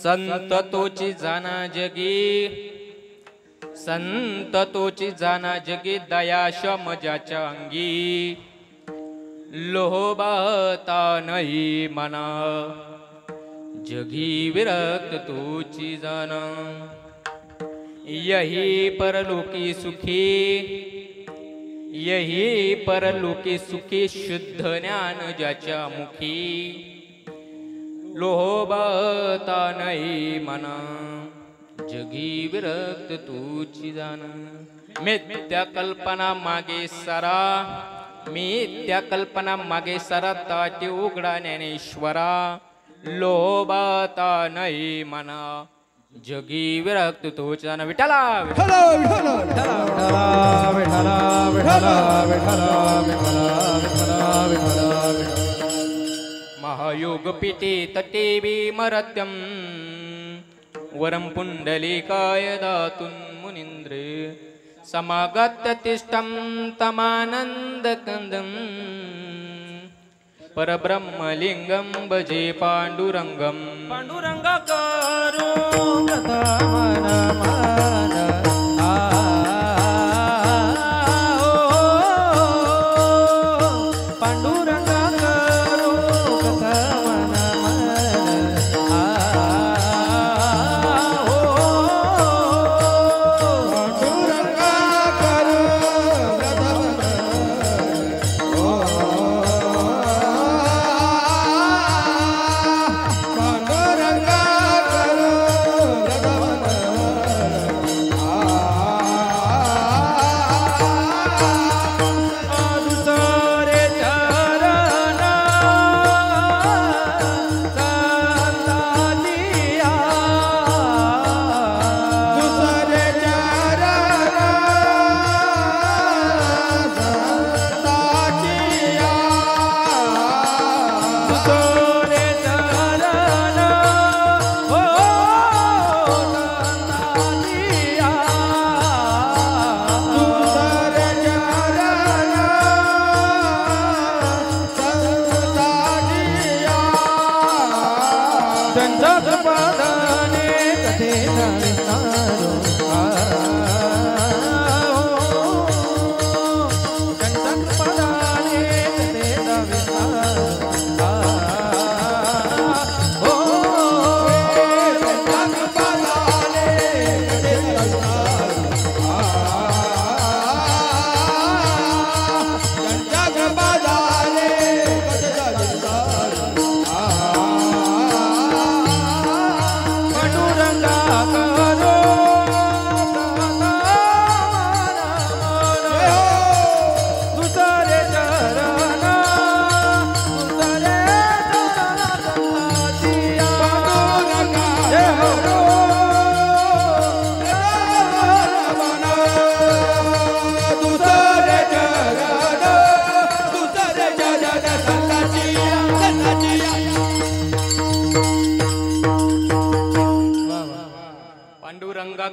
संत तोची जाना जगी, संत तोची जाना जगी, दया शमजाच्या अंगी, लोभाता नाही मना, जगी विरक्त तोची जाना। यही परलोकी सुखी, यही परलोकी सुखी, शुद्ध ज्ञान ज्याच्या मुखी, लोभाता नाही मना, जगी विरक्त तूची जाना। मिथ्या कल्पना मागे सरा, मिथ्या कल्पना मागे सरा, ताटी उघडा ज्ञानेश्वरा, लोभाता नाही मना, जगी विरक्त तूची जाना। विठ्ठला विठ्ठला विठ्ठला विठ्ठला विठ्ठला विठ्ठला विठ्ठला। महायोग पीठे तटे विमरत्यं, वरं पुंडलिकाय दातुं मुनीन्द्रे, समागत्य तिष्ठं तमानन्दकन्दं, परब्रह्मलिंगं भजे पाण्डुरङ्गं। पाण्डुरङ्गकारो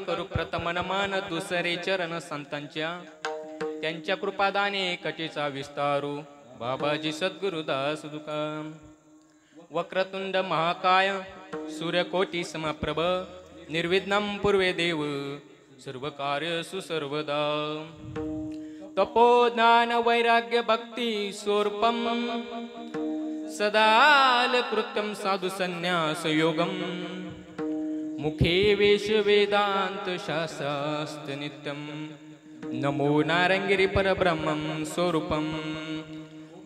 करू प्रथम नमन दुसरे चरण संतांच्या, त्यांच्या कृपादाने कटेचा विस्तारू, बाबाजी सद्गुरुदास दुकान। वक्रतुंड महाकाय सूर्यकोटी समप्रभ, निर्विघ्नं कुर्वे देव सर्व कार्येषु सर्वदा। तपोज्ञान वैराग्य भक्ति स्वरूपं, सदाल कृत्यं साधु संन्यास योगम्, मुखे वेश वेदांत शास्त्र नित्यं, नमो नारंगिरी परब्रह्मं स्वरूपम्।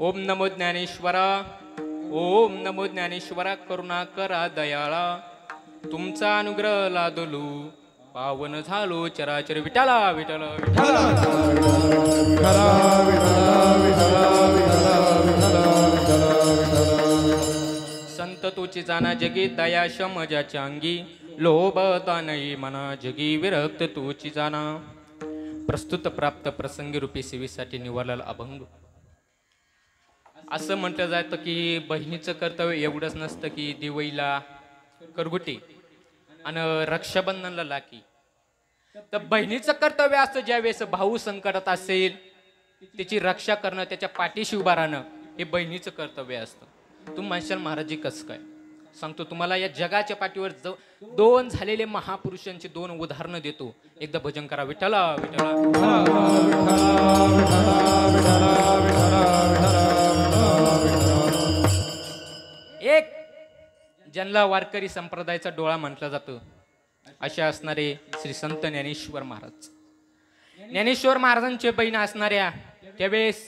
ओम नमो ज्ञानेश्वरा, ओम नमो ज्ञानेश्वरा, करुणा करा दयाळा, तुमचा अनुग्रह लादलू पावन झालो चराचर। विठ्ठला विठ्ठला विठ्ठला संत तुची जाना जगी, दया शमजाच्या अंगी, लोभता नाही मना, जगी विरक्त तुची जाना। प्रस्तुत प्राप्त प्रसंगी रूपी सेवेसाठी निवडलेला अभंग। असं म्हटलं जातं की बहिणीचं कर्तव्य एवढंच नसतं की दिवाळीला करगुटी आणि रक्षाबंधनला लाकी, तर बहिणीचं कर्तव्य असतं ज्यावेळेस भाऊ संकटात असेल त्याची रक्षा करणं, त्याच्या पाठीशी उभा राहणं हे बहिणीचं कर्तव्य असतं। तुम्ही म्हणशाल महाराजी कसं काय? सांगतो तुम्हाला या जगाच्या पाठीवर दोन झालेले महापुरुषांची दोन उदाहरणं देतो. एकदा भजन करा. विठ्ठला विठ्ठला एक ज्यांना वारकरी संप्रदायाचा डोळा म्हटलं जातं असे असणारे श्री संत ज्ञानेश्वर महाराज. ज्ञानेश्वर महाराजांचे बहीण असणाऱ्या त्यावेळेस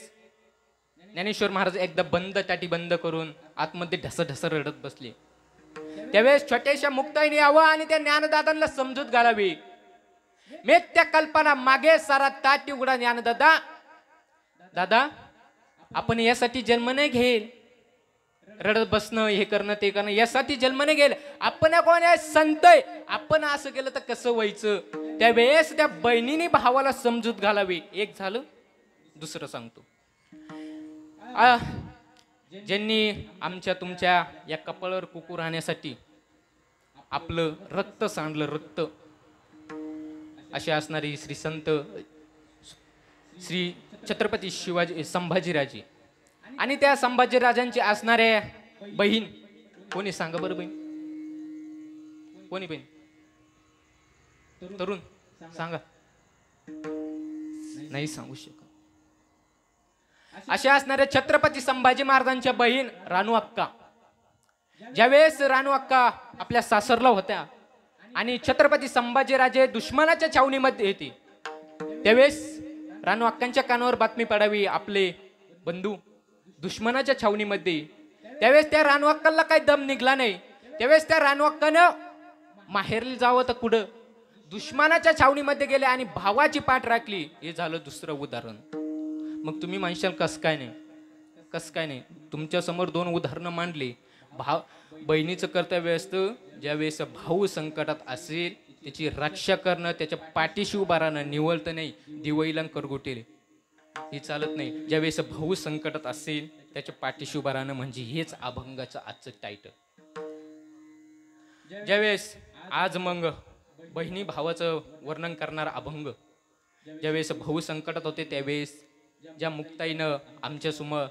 ज्ञानेश्वर महाराज एकदा बंद ताटी बंद करून आतमध्ये ढस रडत बसले. त्यावेळेस छोट्याशा मुक्ताईने यावं आणि त्या ज्ञानदादांना समजूत घालावी. मी त्या कल्पना मागे सारा ताट उघडा. ज्ञानदादा दादा आपण यासाठी जन्म नाही घेईल, रडत बसणं हे करणं ते करणं यासाठी जन्म नाही घेईल. आपण कोण आहे संत आहे, आपण असं केलं तर कसं व्हायचं. त्यावेळेस त्या बहिणीने भावाला समजूत घालावी. एक झालं. दुसरं सांगतो. ज्यांनी आमच्या तुमच्या या कपाळावर कुकू राहण्यासाठी आपलं रक्त सांडलं, रक्त, असे असणारी श्री संत श्री छत्रपती शिवाजी संभाजीराजे आणि त्या संभाजीराजांची असणाऱ्या बहीण कोणी सांगा बरं. बहीण कोणी? बहीण तरुण सांगा. नाही सांगू शकत. अशा असणाऱ्या छत्रपती संभाजी महाराजांच्या बहीण रानू अक्का. ज्यावेळेस रानू अक्का आपल्या सासरला होत्या आणि छत्रपती संभाजीराजे दुश्मनाच्या छावणीमध्ये येते, त्यावेळेस रानू अक्कांच्या कानावर बातमी पडावी आपले बंधू दुश्मनाच्या छावणीमध्ये. त्यावेळेस त्या रानू अक्काला काही दम निघला नाही. त्यावेळेस त्या रानू अक्कानं माहेरला जावं तर कुठं दुश्मनाच्या छावणीमध्ये गेले आणि भावाची पाठ राखली. हे झालं दुसरं उदाहरण. मग तुम्ही म्हणशाल कस काय नाही, कस काय नाही. तुमच्या समोर दोन उदाहरणं मांडली. बहिणीचं कर्तव्य असतं ज्यावेळेस भाऊ संकटात असेल त्याची रक्षा करणं, त्याच्या पाठीशी उभा राहणं, निवळतं नाही दिवाळीला करगोटेले हे चालत नाही. ज्यावेळेस भाऊ संकटात असेल त्याच्या पाठीशी उभा राहणं म्हणजे हेच अभंगाचं आजचं टायटल. ज्यावेळेस आज मग बहिणी भावाचं वर्णन करणारा अभंग. ज्यावेळेस भाऊ संकटात होते त्यावेळेस ज्या मुक्ताईनं आमच्या समोर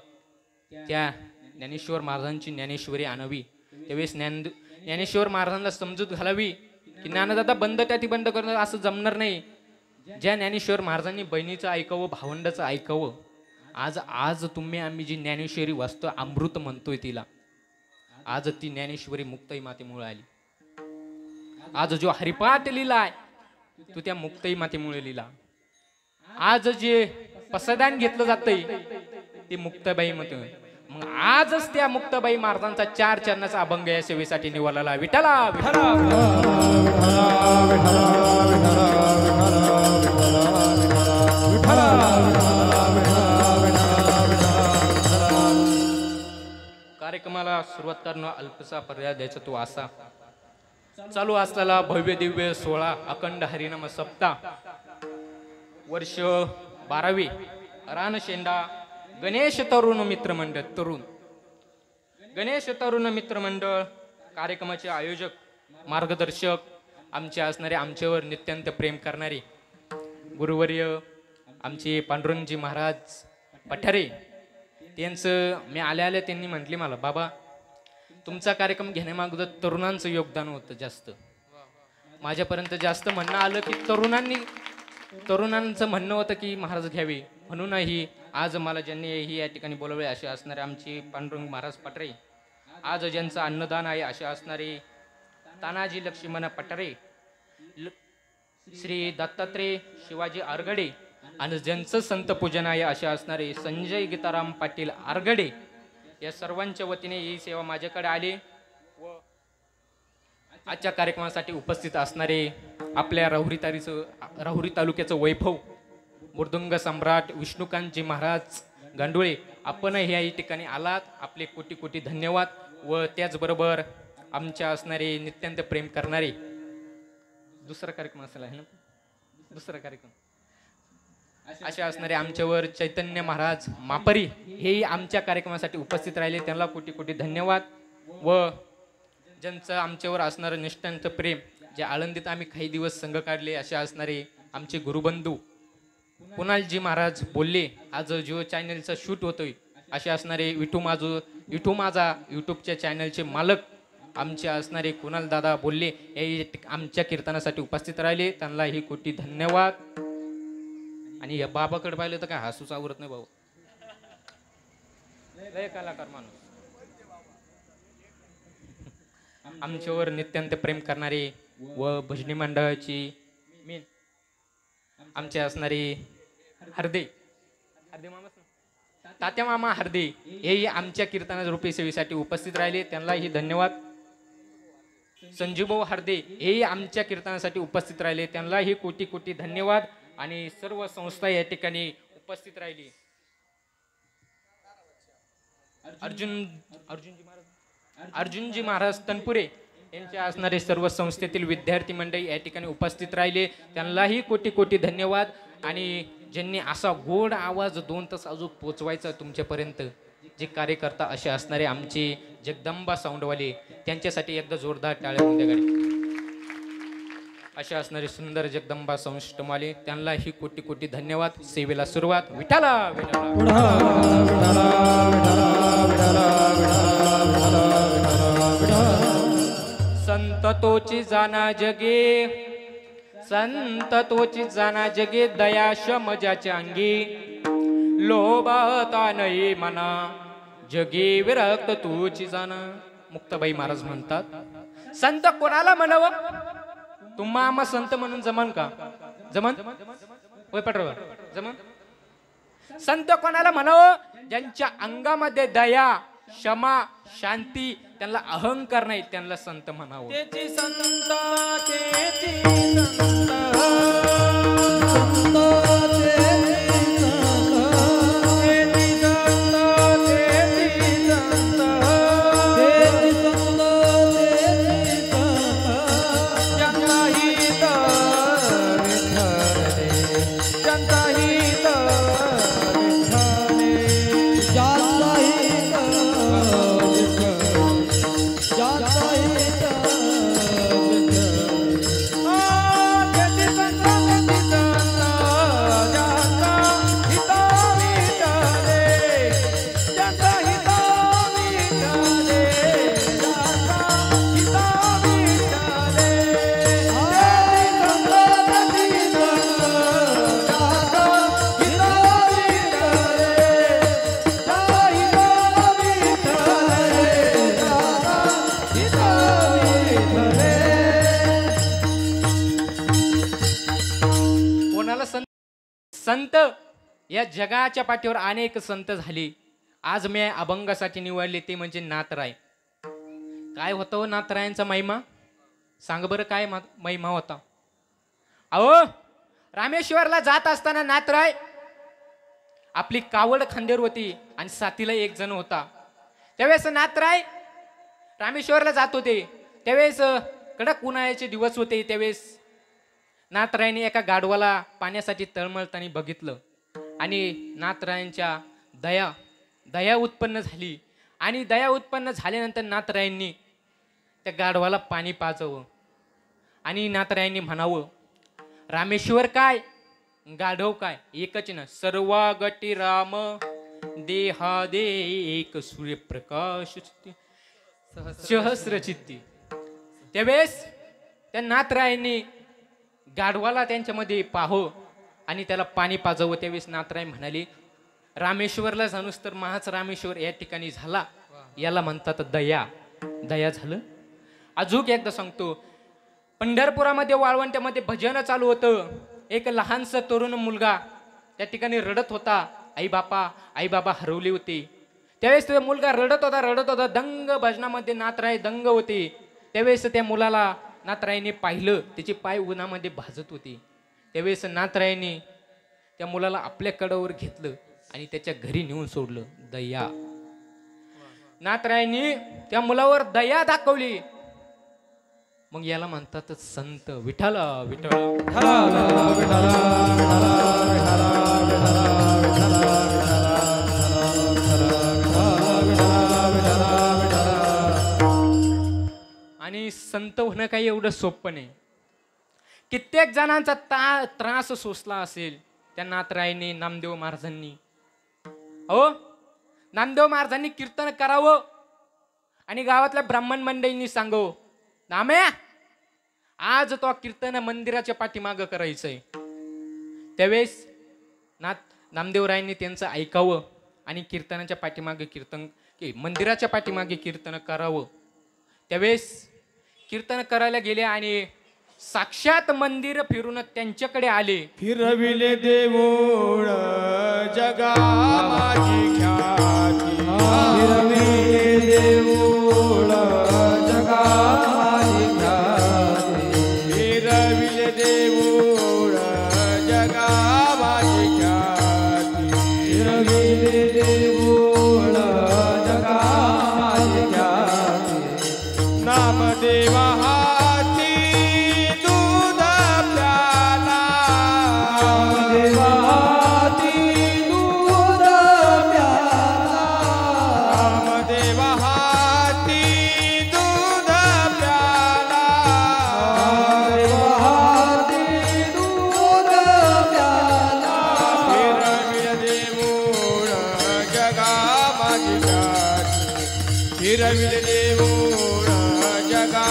त्या ज्ञानेश्वर महाराजांची ज्ञानेश्वरी आणावी. त्यावेळेस ज्ञानेश्वर महाराजांना समजूत घालावी की ज्ञानदादा बंद त्याती बंद करणं असं जमणार नाही. ज्या ज्ञानेश्वर महाराजांनी बहिणीचं ऐकावं, भावंडाचं ऐकावं. आज तुम्ही आम्ही जी ज्ञानेश्वरी वाचतो अमृत म्हणतोय तिला, आज ती ज्ञानेश्वरी मुक्ताई मातेमुळे आली. आज जो हरिपाठ लिहिलाय तो त्या मुक्ताई मातेमुळे लिहिला. आज जे पसदान घेतलं जातंय ते मुक्ताबाई माते. मग आजच त्या मुक्ताबाई महाराजांचा 4 चरणाचा अभंग या सेवेसाठी निवडला. विठ्ठला विठ्ठला कार्यक्रमाला सुरुवात करणं अल्पसा पर्याय द्यायचा तो असा. चालू असलेला भव्य दिव्य सोहळा अखंड हरिनाम सप्ताह वर्ष 12वी रानशेंडा गणेश तरुण मित्र मंडळ. गणेश तरुण मित्र मंडळ कार्यक्रमाचे आयोजक मार्गदर्शक आमचे असणारे, आमच्यावर नित्यंत प्रेम करणारे गुरुवर्य आमचे पांडुरंगजी महाराज पठारे. त्यांचं मी आले त्यांनी म्हटले मला, बाबा तुमचा कार्यक्रम घेण्यामागं तरुणांचं योगदान होतं जास्त. माझ्यापर्यंत जास्त म्हणणं आलं की तरुणांचं म्हणणं होतं की महाराज घ्यावे. म्हणूनही आज मला ज्यांनी ही या ठिकाणी बोलवले असे असणारे आमचे पांडुरंग महाराज पठारे, आज ज्यांचं अन्नदान आहे असे असणारे तानाजी लक्ष्मण पठारे, श्री दत्तात्रय शिवाजी आरगडे आणि ज्यांचं संत पूजन आहे असे असणारे संजय गीताराम पाटील आरगडे. या सर्वांच्या वतीने ही सेवा माझ्याकडे आली व आजच्या कार्यक्रमासाठी उपस्थित असणारे आपल्या राहुरी तालुक्याचं वैभव मृदुंग सम्राट विष्णुकांतजी महाराज गांडुळे, आपण या ठिकाणी आलात, आपले कोटी कोटी धन्यवाद. व त्याचबरोबर आमच्या असणारे नित्यंत प्रेम करणारे दुसरा कार्यक्रम असेल आहे ना, दुसरा कार्यक्रम असे असणारे आमच्यावर चैतन्य महाराज मापरी हेही आमच्या कार्यक्रमासाठी उपस्थित राहिले, त्यांना कोटी कोटी धन्यवाद. व ज्यांचं आमच्यावर असणारं निष्ठांत प्रेम, ज्या आळंदीत आम्ही काही दिवस संघ काढले असे असणारे आमचे गुरुबंधू कुणालजी महाराज बोलले, आज जिओ चॅनलचा शूट होतोय असे असणारे विठू माझा यूट्यूबच्या चॅनलचे मालक आमचे असणारे कुणाल दादा बोलले हे आमच्या कीर्तनासाठी उपस्थित राहिले, त्यांनाही कोटी धन्यवाद. आणि या बाबाकडे पाहिलं तर काय हसूच आवरत नाही भाऊ, लय कलाकार माणूस. आमच्यावर नित्यंत प्रेम करणारे व भजनी मंडळाची मेन आमचे असणारे हरदे मामा, तात्या मामा हरदे हेही आमच्या कीर्तना रूपी सेवेसाठी उपस्थित राहिले, त्यांनाही धन्यवाद. संजूभाऊ हरदे हेही आमच्या कीर्तनासाठी उपस्थित राहिले, त्यांनाही कोटी कोटी धन्यवाद. आणि सर्व संस्था या ठिकाणी उपस्थित राहिली. अर्जुनजी महाराज तनपुरे यांच्या असणारे सर्व संस्थेतील विद्यार्थी मंडळी या ठिकाणी उपस्थित राहिले, त्यांनाही कोटी कोटी धन्यवाद. आणि ज्यांनी असा गोड आवाज 2 तास अजून पोचवायचा तुमच्यापर्यंत जे कार्यकर्ता असे असणारे आमचे जगदंबा साऊंडवाले, त्यांच्यासाठी एकदा जोरदार टाळ्या होऊन द्या गाडी. असे असणारे सुंदर जगदंबा संष्टमाले, त्यांनाही कोटी कोटी धन्यवाद. सेवेला सुरुवात. विठाला संत तोची जाना जगे, संत तोची जाना जगे, दया शम ज्याच्या अंगी, लोभाता नाही मना, जगे विरक्त तोची जाना. मुक्ताबाई महाराज म्हणतात, संत कोणाला म्हणावं? तुम्हा आम्हा संत म्हणून जमन का? जमन होय पटवा जमन. संत कोणाला म्हणावं? ज्यांच्या अंगामध्ये दया, क्षमा, शांती, त्यांना अहंकार नाही, त्यांना संत म्हणावं. त्याची संत, त्याची संत या जगाच्या पाठीवर अनेक संत झाले. आज मी अभंगासाठी निवडले ते म्हणजे नाथराय. काय होतं हो नाथरायांचा महिमा? सांग बरं काय महिमा होता? अहो रामेश्वरला जात असताना नाथराय आपली कावड खांद्यावर होती आणि साथीला एक जण होता. त्यावेळेस नाथराय रामेश्वरला जात होते. त्यावेळेस कडक उन्हाळ्याचे दिवस होते. त्यावेळेस नाथरायने एका गाढवाला पाण्यासाठी तळमळताना बघितलं आणि नाथरायांच्या दया उत्पन्न झाली. आणि दया उत्पन्न झाल्यानंतर नाथरायांनी त्या गाढवाला पाणी पाजावं आणि नाथरायांनी म्हणावं, रामेश्वर काय गाढव काय एकच ना, सर्वागटी राम देहा दे एक सूर्यप्रकाश सहस्रचित्ती. त्यावेळेस त्या नाथरायांनी गाढवाला त्यांच्यामध्ये पाहो आणि त्याला पाणी पाजावं. त्यावेळेस नाथराय म्हणाले, रामेश्वरला जाणूस तर महाच रामेश्वर या ठिकाणी झाला, याला म्हणतात दया. दया झालं. अजून एकदा सांगतो, पंढरपुरामध्ये वाळवंट्यामध्ये भजन चालू होतं. एक लहानसा तरुण मुलगा त्या ठिकाणी रडत होता. आई बाबा हरवले होते. त्यावेळेस तो मुलगा रडत होता. दंग भजनामध्ये नाथराय दंग होते. त्यावेळेस त्या मुलाला नाथरायने पाहिलं, त्याचे पाय उन्हामध्ये भाजत होते. त्यावेळेस नाथरायने त्या मुलाला आपल्या कडावर घेतलं आणि त्याच्या घरी नेऊन सोडलं. दया. नाथरायने त्या मुलावर दया दाखवली. मग याला म्हणतात संत. विठाला आणि संत होणं काही एवढं सोपं नाही. कित्येक जणांचा त्रास सोसला असेल त्या नाथरायने, नामदेव महाराजांनी. नामदेव महाराजांनी कीर्तन करावं आणि गावातल्या ब्राह्मण मंडळींनी सांगो, नाम्या आज तो कीर्तन मंदिराच्या पाठीमागं करायचंय. त्यावेळेस नामदेवरायांनी त्यांचं ऐकावं आणि कीर्तनाच्या पाठीमागे मंदिराच्या पाठीमागे कीर्तन करावं. त्यावेळेस कीर्तन करायला गेले आणि साक्षात मंदिर फिरून त्यांच्याकडे आले. फिरविले देऊळ जगा माझी ख्याती, फिरविले देऊळ जगा माझी ख्याती, फिरविले देऊळ जगा माझी ख्याती, फिरविले देऊळ जगा माझी ख्याती. नामदेवा फिरविले देऊळ जगा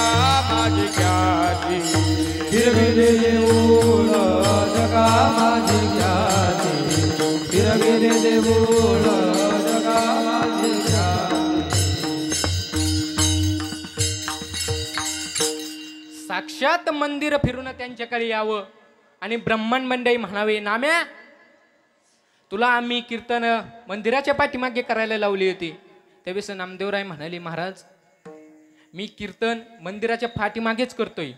माझी ख्याती, फिरविले देऊळ जगा माझी ख्याती, फिरविले देऊळ जगा माझी ख्याती. साक्षात मंदिर फिरून त्यांच्याकडे यावं आणि ब्राह्मण मंडळी म्हणावे, नाम्या तुला आम्ही कीर्तन मंदिराच्या पाठीमागे करायला लावली होती. त्यावेळेस नामदेवराय म्हणाले, महाराज मी कीर्तन मंदिराच्या पाठीमागेच करतोय.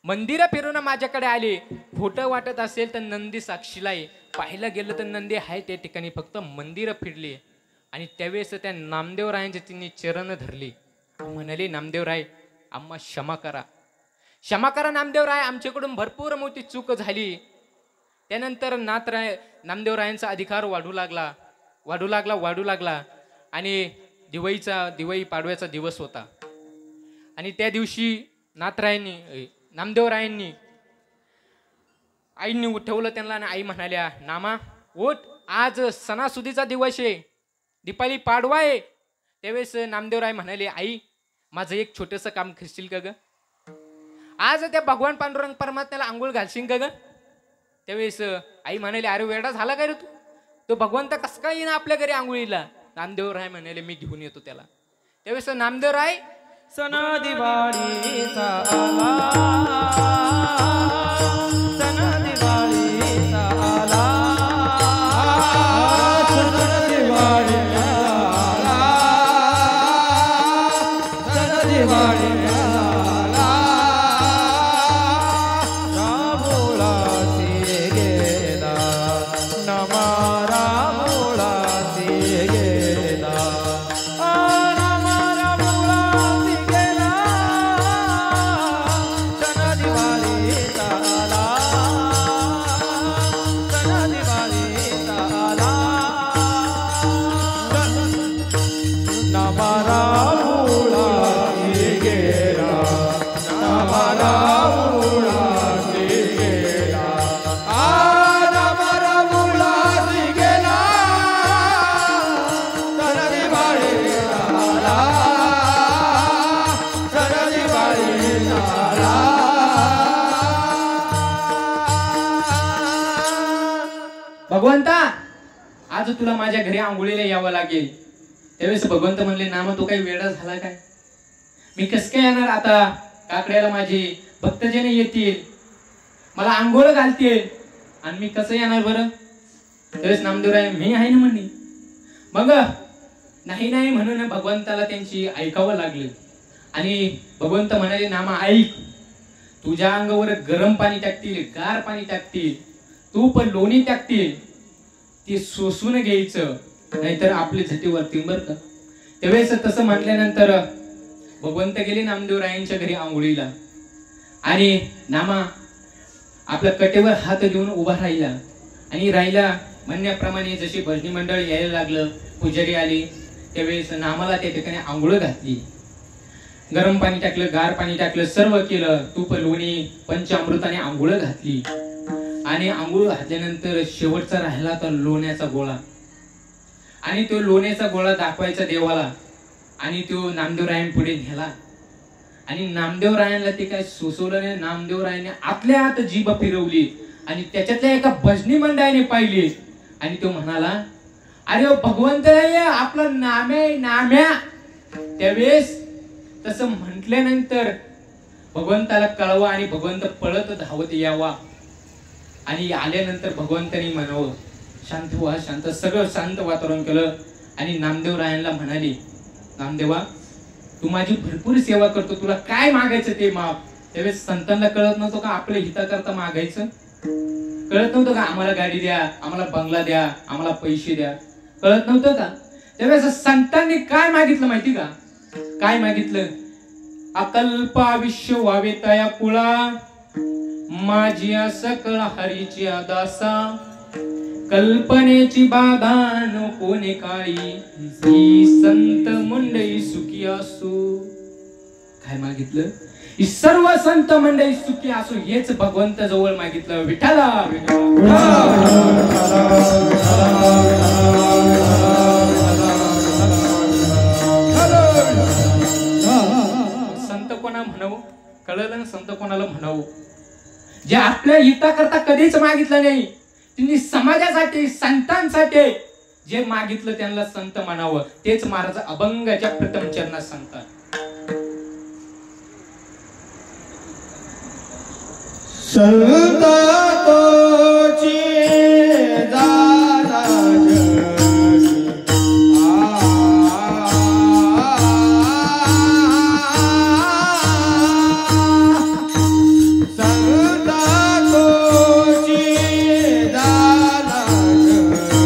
मंदिर फिरून माझ्याकडे आले. खोटं वाटत असेल तर नंदी साक्षीला आहे. पाहायला गेलं तर नंदी आहे त्या ठिकाणी, फक्त मंदिर फिरली. आणि त्यावेळेस त्या नामदेवरायांचे तिने चरण धरले. म्हणाले, नामदेवराय आम्हा क्षमा करा, क्षमा करा नामदेवराय, आमच्याकडून भरपूर मोठी चूक झाली. त्यानंतर नामदेवरायांचा अधिकार वाढू लागला. आणि दिवाळी पाडव्याचा दिवस होता. आणि त्या दिवशी नामदेवरायांनी आईंनी उठवलं त्यांना आणि आई म्हणाल्या, नामा उठ, आज सणासुदीचा दिवस आहे, दिपाळी पाडवा आहे. त्यावेळेस नामदेवराय म्हणाले, आई माझं एक छोटंसं काम करशील का ग? आज त्या भगवान पांडुरंग परमात्म्याला आंघोळ घालशील का ग? त्यावेळेस आई म्हणाली, अरे वेडा झाला काय रे तू, तो भगवंत कस काय येईना आपल्या घरी आंघोळीला? नामदेवराय म्हणाले, मी घेऊन येतो त्याला. त्यावेळेस नामदेवराय सण दिवाळीचा आला, सण दिवाळीचा आला, सण दिवाळीचा आला, सण दिवाळीचा आला. रामोळाची गेला नमा, रामोळाची गेला, नमा रामोळाची गेला, सण दिवाळीचा आला, सण दिवाळीचा आला. नमा रामोळाची गेला, नमा रामोळाची गेला, नमा रामोळाची गेला, सण दिवाळीचा आला, सण दिवाळीचा आला. भगवंता आज तुला माझ्या घरी आंघोळीला यावं लागेल. त्यावेळेस भगवंत म्हणले, नामा तू काही वेडा झाला काय? मी कस काय येणार आता? काकड्याला माझे भक्तजन येतील, मला आंघोळ घालतील, आणि मी कसं येणार बरं? त्यावेळेस नामदेवराय, मी आहे ना म्हणे. मग नाही म्हणून भगवंताला त्यांची ऐकावं लागलं. आणि भगवंत म्हणाले, नामा ऐक, तुझ्या अंगावर गरम पाणी टाकतील, गार पाणी टाकतील, तूप लोणी टाकतील, ते सोसून घ्यायचं, नाहीतर आपले झटी वरतील बरं का. त्यावेळेस तसं म्हटल्यानंतर भगवंत गेले नामदेवरायांच्या घरी आंघोळीला. आणि नामा आपल्या कटेवर हात देऊन उभा राहिला. आणि म्हणण्याप्रमाणे जशी भजनी मंडळ यायला लागलं, पुजारी आले, त्यावेळेस नामाला त्या ठिकाणी आंघोळ घातली. गरम पाणी टाकलं, गार पाणी टाकलं, सर्व केलं, तूप लोणी पंचामृताने आंघोळ घातली. आणि आंघोळ घातल्यानंतर शेवटचा राहिला तर लोण्याचा गोळा. आणि तो लोण्याचा गोळा दाखवायचा देवाला. आणि तो नामदेवरायन पुढे नेला आणि नामदेवरायांना ते काय सुचवलं नाही. नामदेवरायाने आतल्या आत जीभ फिरवली आणि त्याच्यातल्या एका भजनी मंडळाने पाहिली आणि तो म्हणाला, अरे भगवंत आपला नाम्या. त्यावेळेस तसं म्हटल्यानंतर भगवंताला कळवा आणि भगवंत पळत धावत यावा आणि आल्यानंतर भगवंतानी म्हणावं, शांत व्हा, शांत. सगळं शांत वातावरण केलं आणि नामदेवरायांना म्हणाले, नामदेवा तू माझी भरपूर सेवा करतो, तुला काय मागायचं ते माग. त्यावेळेस संतांना कळत नव्हतं का आपल्या हिताकरता मागायचं? कळत नव्हतं का आम्हाला गाडी द्या, आम्हाला बंगला द्या, आम्हाला पैसे द्या? कळत नव्हतं का? त्यावेळेस संतांनी काय मागितलं माहिती का? काय मागितलं? अकल्प आयुष्य व्हावे तया कुळा, माझी सकळ हरीची दासा, कल्पनेची बाधा कोणी काळी, ही संत मंडळी सुखी असो. काय मागितलं? ही सर्व संत मंडळी सुखी असो हेच भगवंत जवळ मागितलं. विठ्ठला संत कोणा म्हणावं? कळलं ना संत कोणाला म्हणावं? जे आपल्या हिताकरता कधीच मागितलं नाही, त्यांनी समाजासाठी संतांसाठी जे मागितलं त्यांना संत म्हणावं. तेच महाराज अभंगाच्या प्रथम चरणात सांगतात. संत तोची दारा जगी, संत तोची दारा जगी,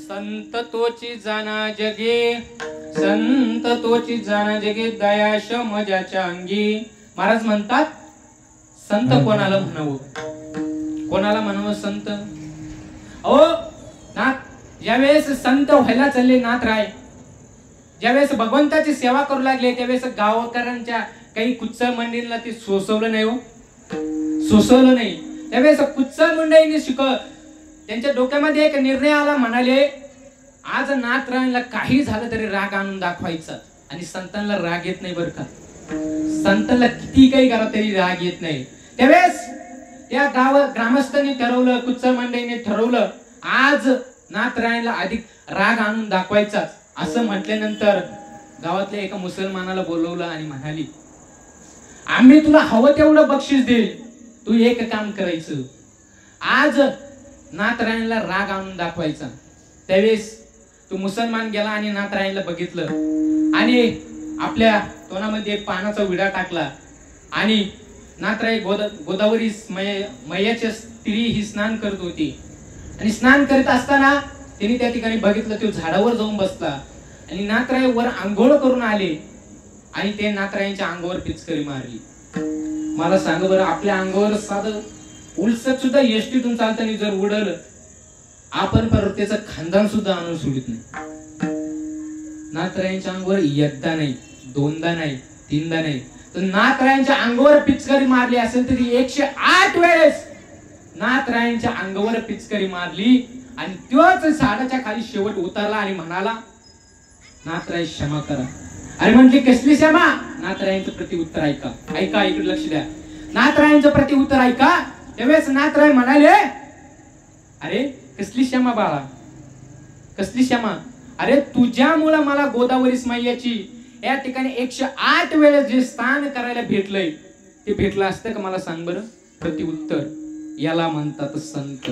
संत जाना जगे, संत तोची जाना जगे, दया शमजाच्या अंगी. महाराज म्हणतात संत कोणाला म्हणावं? कोणाला म्हणावं संत? अहो नाथ, ज्यावेळेस संत व्हायला चालले नाथ राय, ज्यावेळेस भगवंताची सेवा करू लागले, त्यावेळेस गावकऱ्यांच्या काही कुच्चळ मंडळींना ते सोसवलं नाही. हो सोसवलं नाही. त्यावेळेस कुच्चळ मंडळींनी त्यांच्या डोक्यामध्ये एक निर्णय आला. म्हणाले आज नाथरायांना काही झालं तरी राग आणून दाखवायचा. आणि संतांना राग येत नाही बरं का. संतांना किती काही करा तरी राग येत नाही. त्यावेळेस त्या ग्रामस्थांनी ठरवलं, कुच्चळ मंडळींनी ठरवलं, आज नाथरायांना अधिक राग आणून दाखवायचा. असं म्हटल्यानंतर गावातल्या एका मुसलमानाला बोलवलं आणि म्हणाली, आम्ही तुला हवं तेवढं बक्षीस देईल, तू एक काम करायचं, आज नाथरायणला राग आणून दाखवायचा. त्यावेळेस तू मुसलमान गेला आणि नाथरायणला बघितलं आणि आपल्या तोंडामध्ये पानाचा विडा टाकला आणि नाथराय गोदावरी मैयाच्या स्त्री ही स्नान करत होती आणि स्नान करत असताना तिने त्या ठिकाणी बघितलं, तो झाडावर जाऊन बसला आणि नाथराय वर आंघोळ करून आले आणि ते नाथरायांच्या अंगावर पिचकरी मारली. मला सांग बरं, आपल्या अंगावर साधं उलसत सुद्धा एसटीतून चालताना जर उडलं, आपण परत त्याचं खानदान सुद्धा आणून सोडित नाही. नाथरायांच्या अंगावर एकदा नाही, दोनदा नाही, तीनदा नाही, तर नाथरायांच्या अंगावर पिचकरी मारली असेल तरी 108 वेळेस नाथरायांच्या अंगावर पिचकरी मारली आणि तोच झाडाच्या खाली शेवट उतरला आणि म्हणाला, नाथराय क्षमा करा. अरे म्हटली कसली क्षमा? नाथरायांचं प्रत्युत्तर ऐका, ऐका, इकडे लक्ष द्या. नाथरायांचं प्रत्युत्तर ऐका. त्यावेळेस नाथराय म्हणाले, अरे कसली क्षमा बाळा, कसली क्षमा? अरे तुझ्यामुळे मला गोदावरी मैयाची या ठिकाणी 108 वेळेस जे स्नान करायला भेटलंय ते भेटलं असतं का मला सांग बरं? प्रत्युत्तर याला म्हणतात संत.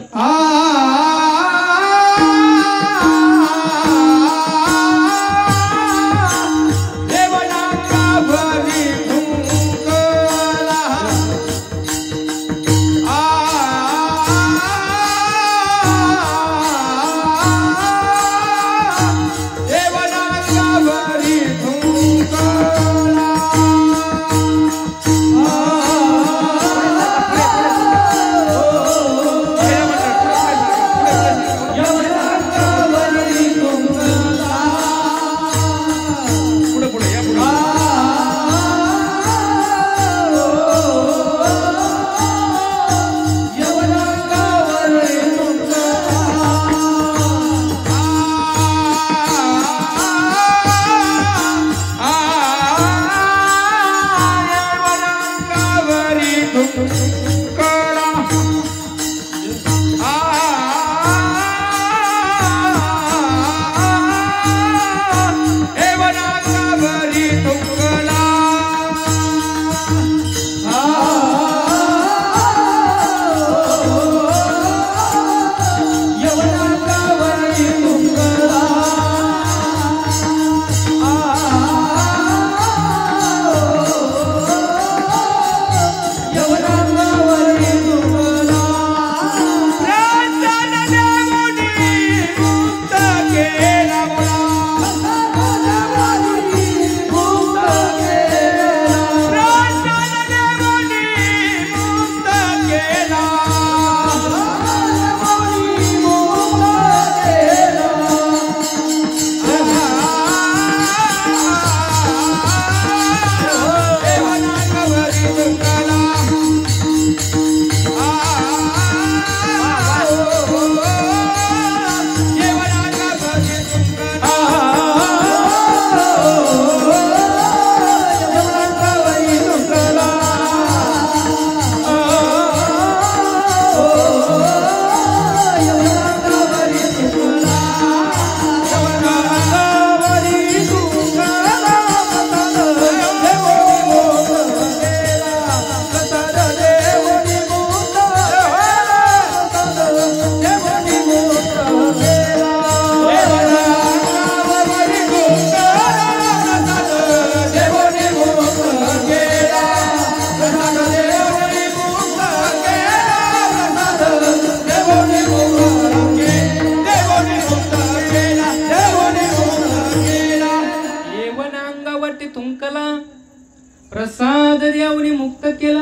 प्रसाद देऊन मुक्त केला.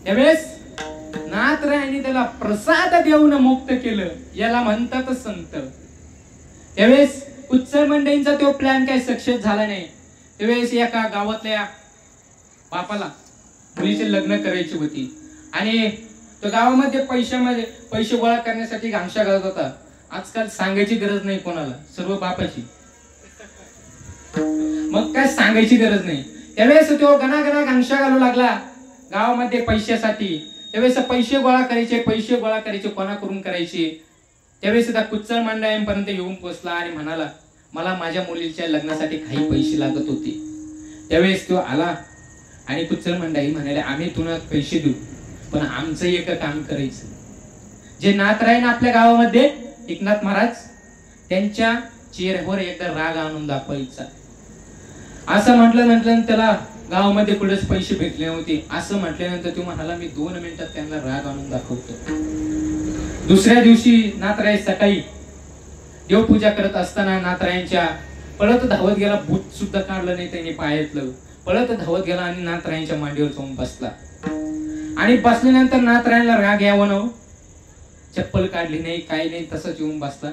त्यावेळेस नाथरायांनी त्याला प्रसाद देऊन मुक्त केलं, याला म्हणतात संत. त्यावेळेस उत्सव मंडळींचा तो प्लॅन काही सक्सेस झाला नाही. त्यावेळेस एका गावातल्या बापाला मुलीचे लग्न करायची होती आणि तो गावामध्ये पैसे गोळा करण्यासाठी गांगशा घालत होता. आजकाल सांगायची गरज नाही कोणाला, सर्व बापाची, मग काय सांगायची गरज नाही. त्यावेळेस तो गणागणा गांगशा घालू लागला गावामध्ये पैशासाठी. त्यावेळेस पैसे गोळा करायचे कोणाकडून करायचे. त्यावेळेस त्या कुच्चळ मंडळांपर्यंत येऊन पोहोचला आणि म्हणाला, मला माझ्या मुलीच्या लग्नासाठी काही पैसे लागत होते. त्यावेळेस तो आला आणि कुचल मंडळी म्हणाले आम्ही तुला पैसे देऊ, पण आमचं एक काम करायचं. जे नाथरायण आपल्या गावामध्ये एकनाथ महाराज त्यांच्या चेहऱ्यावर एकदा राग आणून दाखवायचा. असं म्हटल्यानंतर त्याला गावामध्ये कुठेच पैसे भेटले नव्हते. असं म्हटल्यानंतर तो म्हणाला मी 2 मिनिटात त्यांना राग आणून दाखवतो. दुसऱ्या दिवशी नाथराय सकाळी देवपूजा करत असताना नाथरायांच्या पळत धावत गेला. भूत सुद्धा काढलं नाही त्यांनी पायातलं. पळत धावत गेला आणि नाथरायांच्या मांडीवर जाऊन बसला. आणि बसल्यानंतर नाथरायांना राग यावं न, चप्पल काढली नाही, काही नाही, तसंच येऊन बसला.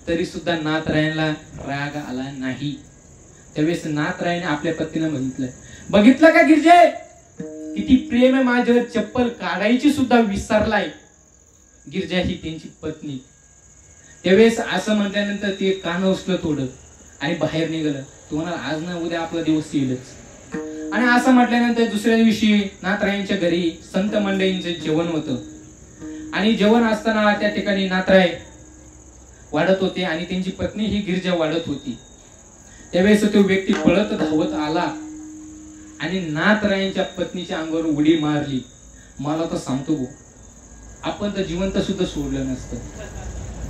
तरी सुद्धा नाथरायांना राग आला नाही. त्यावेळेस नाथरायाने आपल्या पत्नीला बघितलं का गिरजे, किती प्रेम आहे माझ्यावर, चप्पल काढायची सुद्धा विसरलाय. गिरजा ही त्यांची पत्नी. त्यावेळेस असं म्हटल्यानंतर ते कान उचलं थोडं आणि बाहेर निघालं. तुम्हाला आज ना उद्या आपला दिवस येईलच. आणि असं म्हटल्यानंतर दुसऱ्या दिवशी नाथरायांच्या घरी संत मंडळींचं जेवण होतं. आणि जेवण असताना त्या ठिकाणी नाथराय वाढत होते आणि त्यांची पत्नी ही गिरजा वाढत होती. त्यावेळेस तो व्यक्ती पळत धावत आला आणि नाथरायांच्या पत्नीच्या अंगावर उडी मारली. मला तर सांगतो गो, आपण तर जिवंत सुद्धा सोडलं नसतं,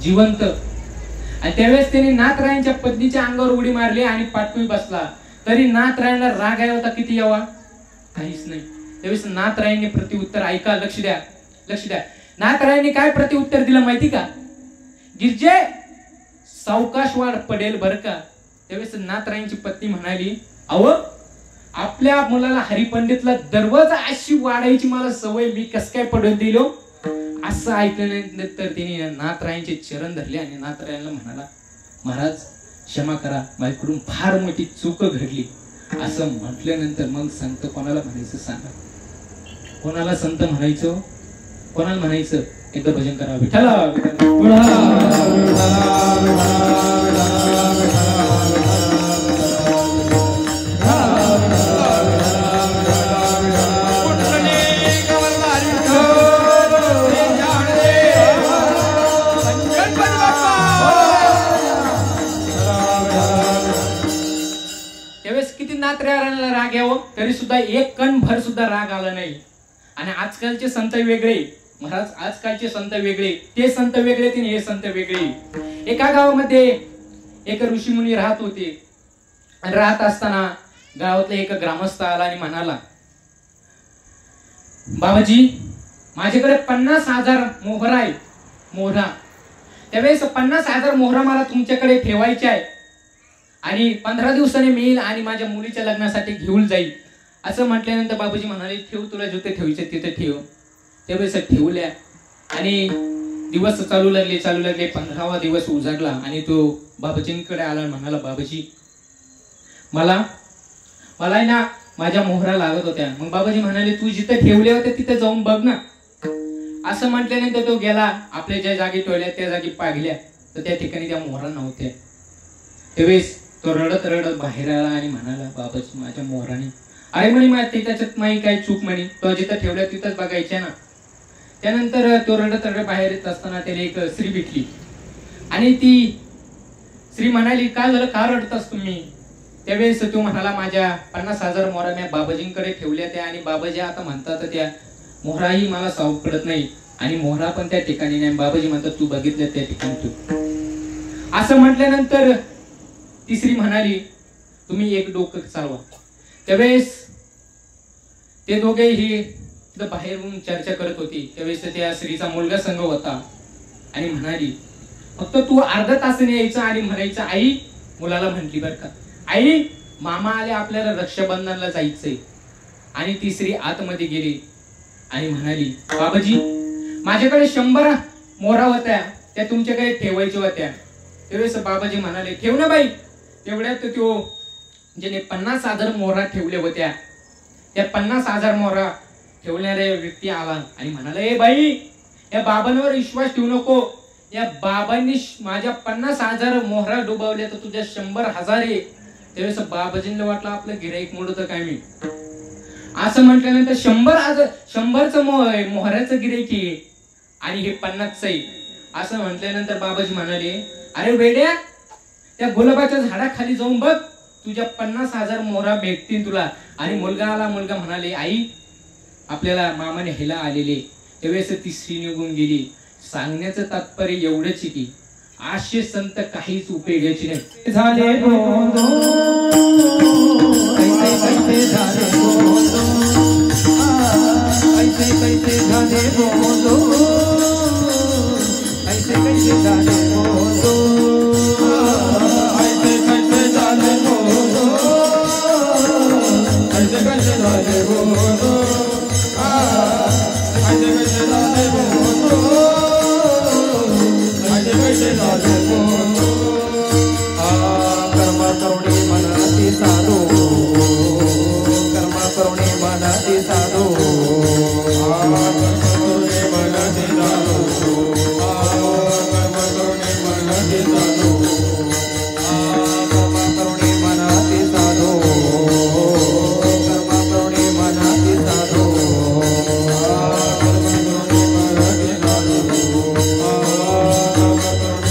जिवंत. आणि त्यावेळेस त्यांनी नाथरायांच्या पत्नीच्या अंगावर उडी मारली आणि पाठवी बसला. तरी नाथरायांना राग आला होता किती यावा, काहीच नाही. त्यावेळेस नाथरायांनी प्रत्युत्तर, ऐका, लक्ष द्या, लक्ष द्या. नाथरायांनी काय प्रत्युत्तर दिलं माहिती का? गिरजे सावकाश वाढ, पडेल बर का. त्यावेळेस नाथरायांची पत्नी म्हणाली, अहो आपल्या मुलाला हरिपंडितला दररोज अशी वाढायची मला सवय, मी कस काय पडून दिलो. असं ऐकल्यानंतर तिने नाथरायांचे चरण धरले आणि नाथरायांना म्हणाला, महाराज क्षमा करा, माझ्याकडून फार मोठी चूक घडली. असं म्हटल्यानंतर मग संत कोणाला म्हणायचं सांगा, कोणाला संत म्हणायचं, कोणाला म्हणायचं? एकदा भजन करा, विठ्ठला नाथरायाला राग यावं तरी सुद्धा एक कण भर सुद्धा राग आला नाही. आणि आजकालचे संत वेगळे महाराज, आजकालचे संत वेगळे, ते संत वेगळे, हे संत वेगळे. एका गावामध्ये एक ऋषीमुनी राहत होते. राहत असताना गावातला एक ग्रामस्थ आला आणि म्हणाला, बाबाजी माझ्याकडे 50,000 मोहरा आहे, मोहरा. त्यावेळेस 50,000 मोहरा मला तुमच्याकडे ठेवायचे आहे आणि 15 दिवसांनी मी येईल आणि माझ्या मुलीच्या लग्नासाठी घेऊन जाईल. असं म्हटल्यानंतर बाबाजी म्हणाले, ठेव, तुला जिथे ठेवायचे तिथे ठेव. त्यावेळेस ठेवल्या आणि दिवस चालू लागले. 15वा दिवस उजाडला आणि तो बाबाजींकडे आला. म्हणाला, बाबाजी मला ना माझ्या मोहरा लागत होत्या. मग बाबाजी म्हणाले, तू जिथे ठेवले होते तिथे जाऊन बघ ना. असं म्हटल्यानंतर तो गेला. आपल्या ज्या जागी ठेवल्या त्या जागी पाहिल्या तर त्या ठिकाणी त्या मोहरा नव्हत्या. त्यावेळेस तो रडत रडत बाहेर आला आणि म्हणाला, बाबाजी माझ्या मोहराने, अरे म्हणे त्याच्यात माही काय चूक म्हणे, तो जिथं ठेवल्या तिथंच बघायच्या ना. त्यानंतर तो रडत रडत बाहेर येत असताना त्याला एक स्त्री भेटली आणि ती स्त्री म्हणाली, काय झालं, का रडतास तुम्ही? त्यावेळेस तो म्हणाला, माझ्या 50,000 मोहरा मी बाबाजींकडे ठेवल्या त्या आणि बाबाजी आता म्हणतात त्या मोहराही मला सापडत नाही आणि मोहरा पण त्या ठिकाणी नाही. बाबाजी म्हणतात तू बघितलं त्या ठिकाणी तू. असं म्हटल्यानंतर तिसरी म्हणाली, तुम्ही एक डोकं चालवा. त्यावेळेस ते दोघेही बाहेरून चर्चा करत होती. त्यावेळेस त्या स्त्रीचा मुलगा संघ होता आणि म्हणाली, फक्त तू अर्धा तासाने यायचं आणि म्हणायचं, आई, मुलाला म्हटली बरं का, आई मामा आले, आपल्याला रक्षाबंधनला जायचंय. आणि ती स्त्री आतमध्ये गेली आणि म्हणाली, बाबाजी माझ्याकडे 100 मोहरा होत्या, त्या तुमच्याकडे ठेवायच्या होत्या. त्यावेळेस बाबाजी म्हणाले, ठेव ना बाई. तेवढ्यात तो ज्याने 50,000 मोहरा ठेवल्या होत्या त्या 50,000 मोहरा ठेवणाऱ्या व्यक्ती आला आणि म्हणाला, ए बाई, या बाबांवर विश्वास ठेवू नको. या बाबांनी माझ्या 50,000 मोहरा डुबावल्या तर तुझ्या 100,000 आहे. त्यावेळेस बाबाजींना वाटलं आपलं गिराईक मोडतं काय मी. असं म्हटल्यानंतर 100चं मोहऱ्याचं गिराईक आहे आणि हे 50चं आहे. असं म्हटल्यानंतर बाबाजी म्हणाले, अरे वेड्या, त्या गुलाबाच्या झाडाखाली जाऊन बघ, तुझ्या 50,000 मोहरा भेटतील तुला. आणि मुलगा म्हणाले, आई आपल्याला मामाने ह्याला आलेले. त्यावेळेस ती स्त्री निघून गेली. सांगण्याचं तात्पर्य एवढंच की आशे संत काहीच उपयोगाची नाही. झाले बोलो कैसे कैसे झाले बोलो कैसे कैसे झाले बोलो कैसे कैसे झाले बोलो कैसे कैसे झाले बोलो कैसे कैसे झाले बोलो कैसे कैसे झाले बोलो कैसे कैसे झाले बोलो कर्म करुणे मनाती साधो कर्म करुणे मनाती साधो कर्म करुणे मनाती साधो कर्म करुणे मनाती साधो कर्म करुणे मनाती साधो कर्म करुणे मनाती साधो कर्म करुणे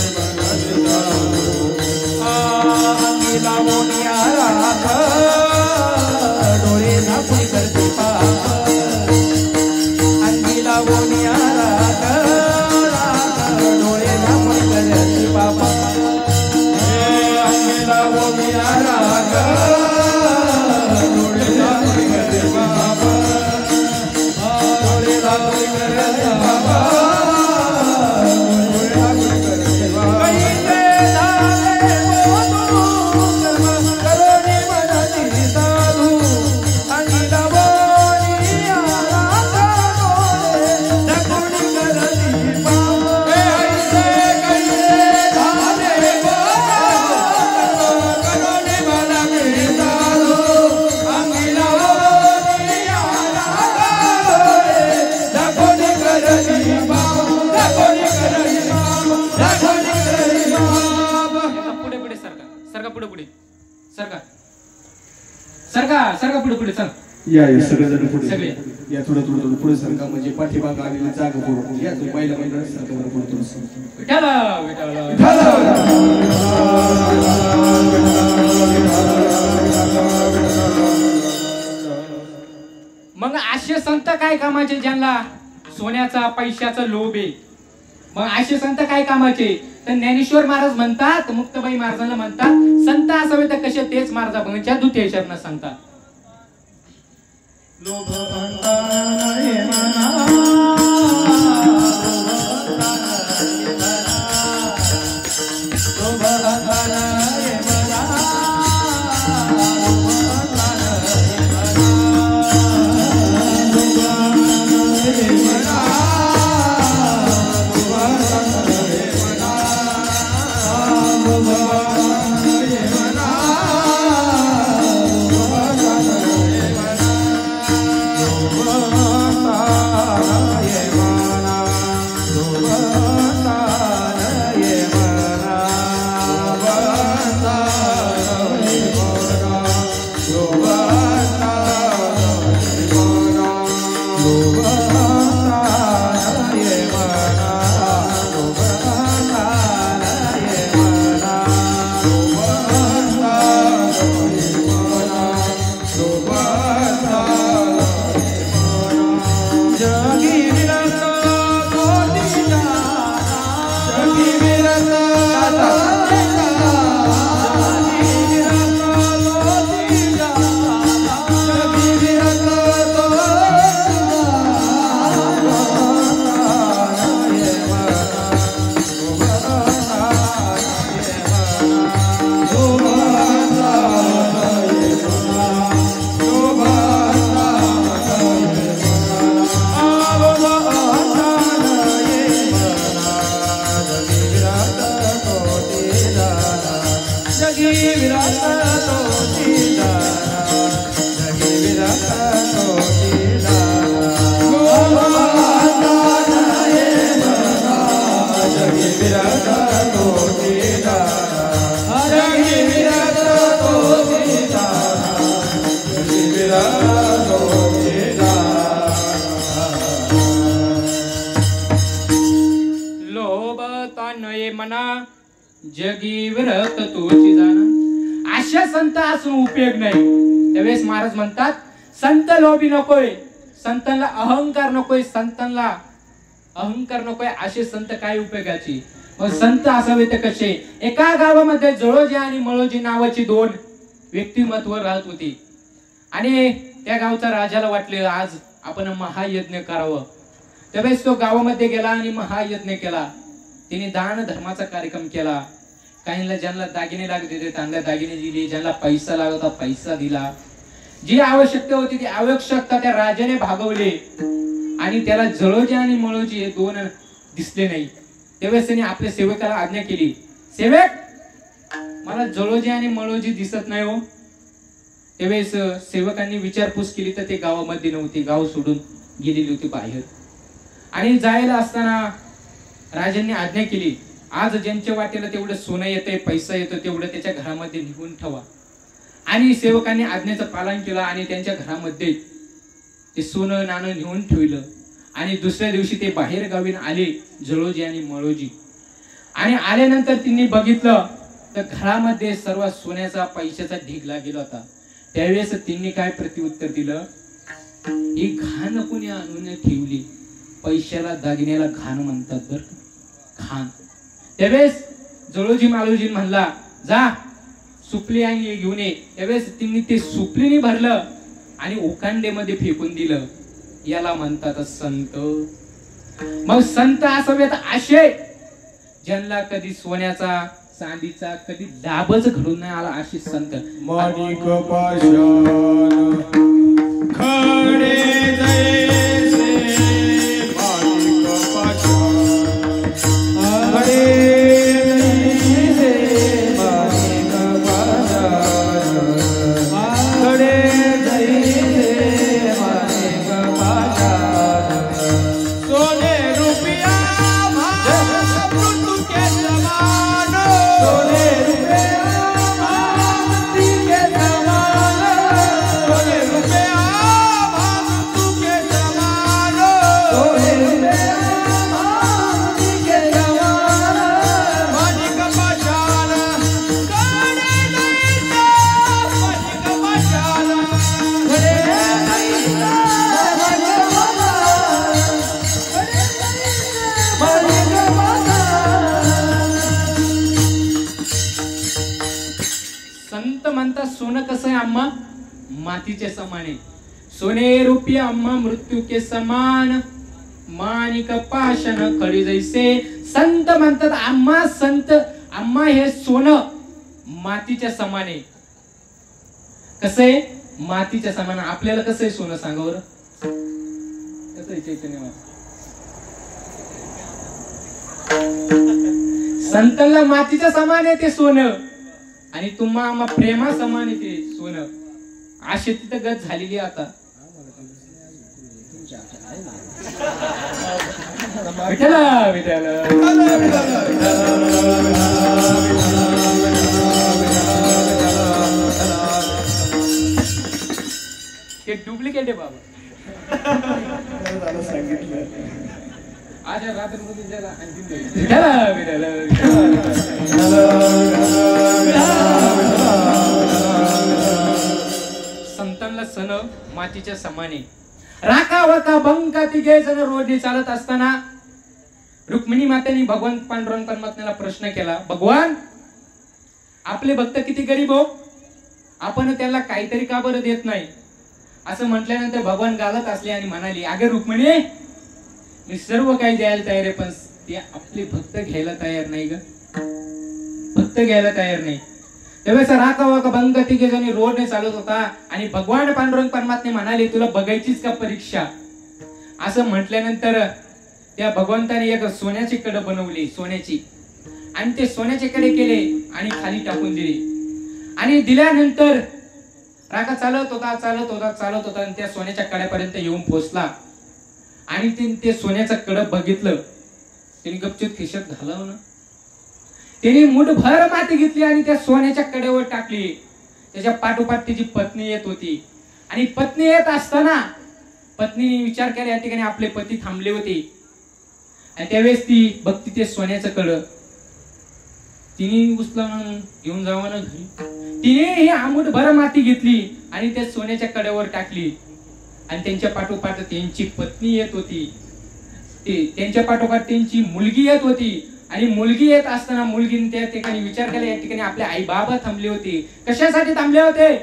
मनाती साधो लावोनिया राख डोळे झाकून करते पाप अंगी लावोनिया राख डोळे झाकून करते पाप अंगी लावोनिया राख डोळे झाकून करते पाप डोळे झाकून करते पाप डोळे झाकून करते पाप सरका पुढे पुढे चल. या सगळेजण पुढे सगळे या थोडं थोडं थोडं पुढे सरका म्हणजे पाठीमाग आलेली जागा पुढे या तुम्ही पहिला महिना सरका बरं पुढे थोडं मग असे संत काय कामाचे ज्यांना सोन्याचा पैशाचा लोभ आहे. मग असे संत काय कामाचे. तर ज्ञानेश्वर महाराज म्हणतात, मुक्ताबाई महाराजांना म्हणतात, संत असावे तर कसे तेच महाराजा भंगच्या द्वितीय शरण सांगतात. लोभ अंताने मना लोभ अंताने मना जगी व्रत तुझी जाण अशा संत असून उपयोग नाही. त्यावेळेस महाराज म्हणतात संत लोभी नकोय, संतांना अहंकार नकोय, संतांना अहंकार नकोय. असे संत काय उपयोगाची. मग संत असावे तर कसे. एका गावामध्ये जळोजी आणि मळोजी नावाची दोन व्यक्तिमत्व राहत होती. आणि त्या गावच्या राजाला वाटले आज आपण महायज्ञ करावं. त्यावेळेस तो गावामध्ये गेला आणि महायज्ञ केला. तिने दान धर्माचा कार्यक्रम केला. काहींना ज्यांना दागिने लागत होते त्यांना दागिने दिले, ज्यांना पैसा लागत होता पैसा दिला. जी आवश्यकता होती ती आवश्यकता त्या राजाने भागवली. आणि त्याला जळोजी आणि मळोजी हे दोन दिसले नाही. त्यावेळेस त्याने आपल्या सेवकाला आज्ञा केली, सेवक मला जळोजी आणि मळोजी दिसत नाही हो. त्यावेळेस सेवकांनी विचारपूस केली तर ते गावामध्ये नव्हते, गाव सोडून गेलेली होती बाहेर. आणि जायला असताना राजांनी आज्ञा केली, आज ज्यांच्या वाटेला तेवढं सोनं येतंय पैसा येतो तेवढं त्याच्या घरामध्ये निघून ठेवा. आणि सेवकांनी आज्ञेचं पालन केलं आणि त्यांच्या घरामध्ये ते सोनं नाणं नेऊन ठेवलं. आणि दुसऱ्या दिवशी ते बाहेर गावीन आले जळोजी आणि मळोजी. आणि आल्यानंतर त्यांनी बघितलं तर घरामध्ये सर्व सोन्याचा पैशाचा ढीग लागलेला होता. त्यावेळेस त्यांनी काय प्रत्युत्तर दिलं, ही घाण कोणी आणून ठेवली. पैशाला दागिन्याला घाण म्हणतात बर घाण. त्यावेळेस जळोजी माळोजी म्हणला जा सुपली आणि घेऊन ये. त्यावेळेस त्यांनी ते सुपलीने भरलं आणि उकांडेमध्ये फेकून दिलं. याला म्हणतात संत. मग संत असावेत असे ज्यांना कधी सोन्याचा चांदीचा कधी लाभच घडून नाही आला असे संत. माणिक पाषाण खडे जैसे माणिक पाषाण खडे जैसे माणिक पाषाण खडे जैसे माणिक पाषाण सोने रुपया मृत्यु के समान सोने संत म्हणतात सोनं कसं आहे अम्मा मातीचे समान आहे. सोने रुपया अम्मा मृत्यू के समान माणिक पाषाण खडी जैसे. संत म्हणतात अम्मा संत अम्मा हे सोनं मातीच्या समान आहे. कसं आहे मातीच्या समान. आपल्याला कसं आहे सोनं सांगा बरं कसं आहे चैतन्य. संतांना मातीच्या समान आहे ते सोनं आणि तुम्हा आम्हा प्रेमा समान आहे ते सोनं. अशी तिथं गत झालेली आता. विठ्ठला विठ्ठला ते डुप्लिकेट आहे बाबा. आज रात्री संतांना सण मातीच्या समाने. राखा वाका बंका तिघे जण रोडने चालत असताना रुक्मिणी मातेने भगवान पांडुरंग परमात्म्याला प्रश्न केला, भगवान आपले भक्त किती गरीब हो, आपण त्याला काहीतरी का बरं देत नाही. असं म्हटल्यानंतर भगवान गालत असले आणि म्हणाली, अगे रुक्मिणी मी सर्व काही द्यायला तयार आहे पण ते आपले भक्त घ्यायला तयार नाही ग. भक्त घ्यायला तयार नाही. त्यावेळेस राखा वाका बंक तिघे जणी रोडने चालत होता आणि भगवान पांडुरंग परमात्मे म्हणाले तुला बघायचीच का परीक्षा. असं म्हटल्यानंतर त्या भगवंताने एक सोन्याची कडे बनवली सोन्याची आणि ते सोन्याचे कडे केले आणि खाली टाकून दिले. आणि दिल्यानंतर राखा चालत होता आणि त्या सोन्याच्या कड्यापर्यंत येऊन पोहोचला आणि ते सोन्याचं कड बघितलं. त्याने गपचूप खिशात घालवलं. त्याने मुठभर माती घेतली आणि त्या सोन्याच्या कडेवर टाकली. त्याच्या पाठोपाठ त्याची पत्नी येत होती आणि पत्नी येत असताना पत्नीने विचार केला या ठिकाणी आपले पती थांबले होते आणि त्यावेळेस ती बघती ते सोन्याचं कड. तिने उचलून घेऊन जावं ना घरी. तिने ही आमूट भर माती घेतली आणि त्या सोन्याच्या कड्यावर टाकली. आणि त्यांच्या पाठोपाठ त्यांची पत्नी येत होती, त्यांच्या पाठोपाठ त्यांची मुलगी येत होती. आणि मुलगी येत असताना मुलगीने त्या ठिकाणी विचार केला, या ठिकाणी आपले आई बाबा थांबले होते, कशासाठी थांबले होते.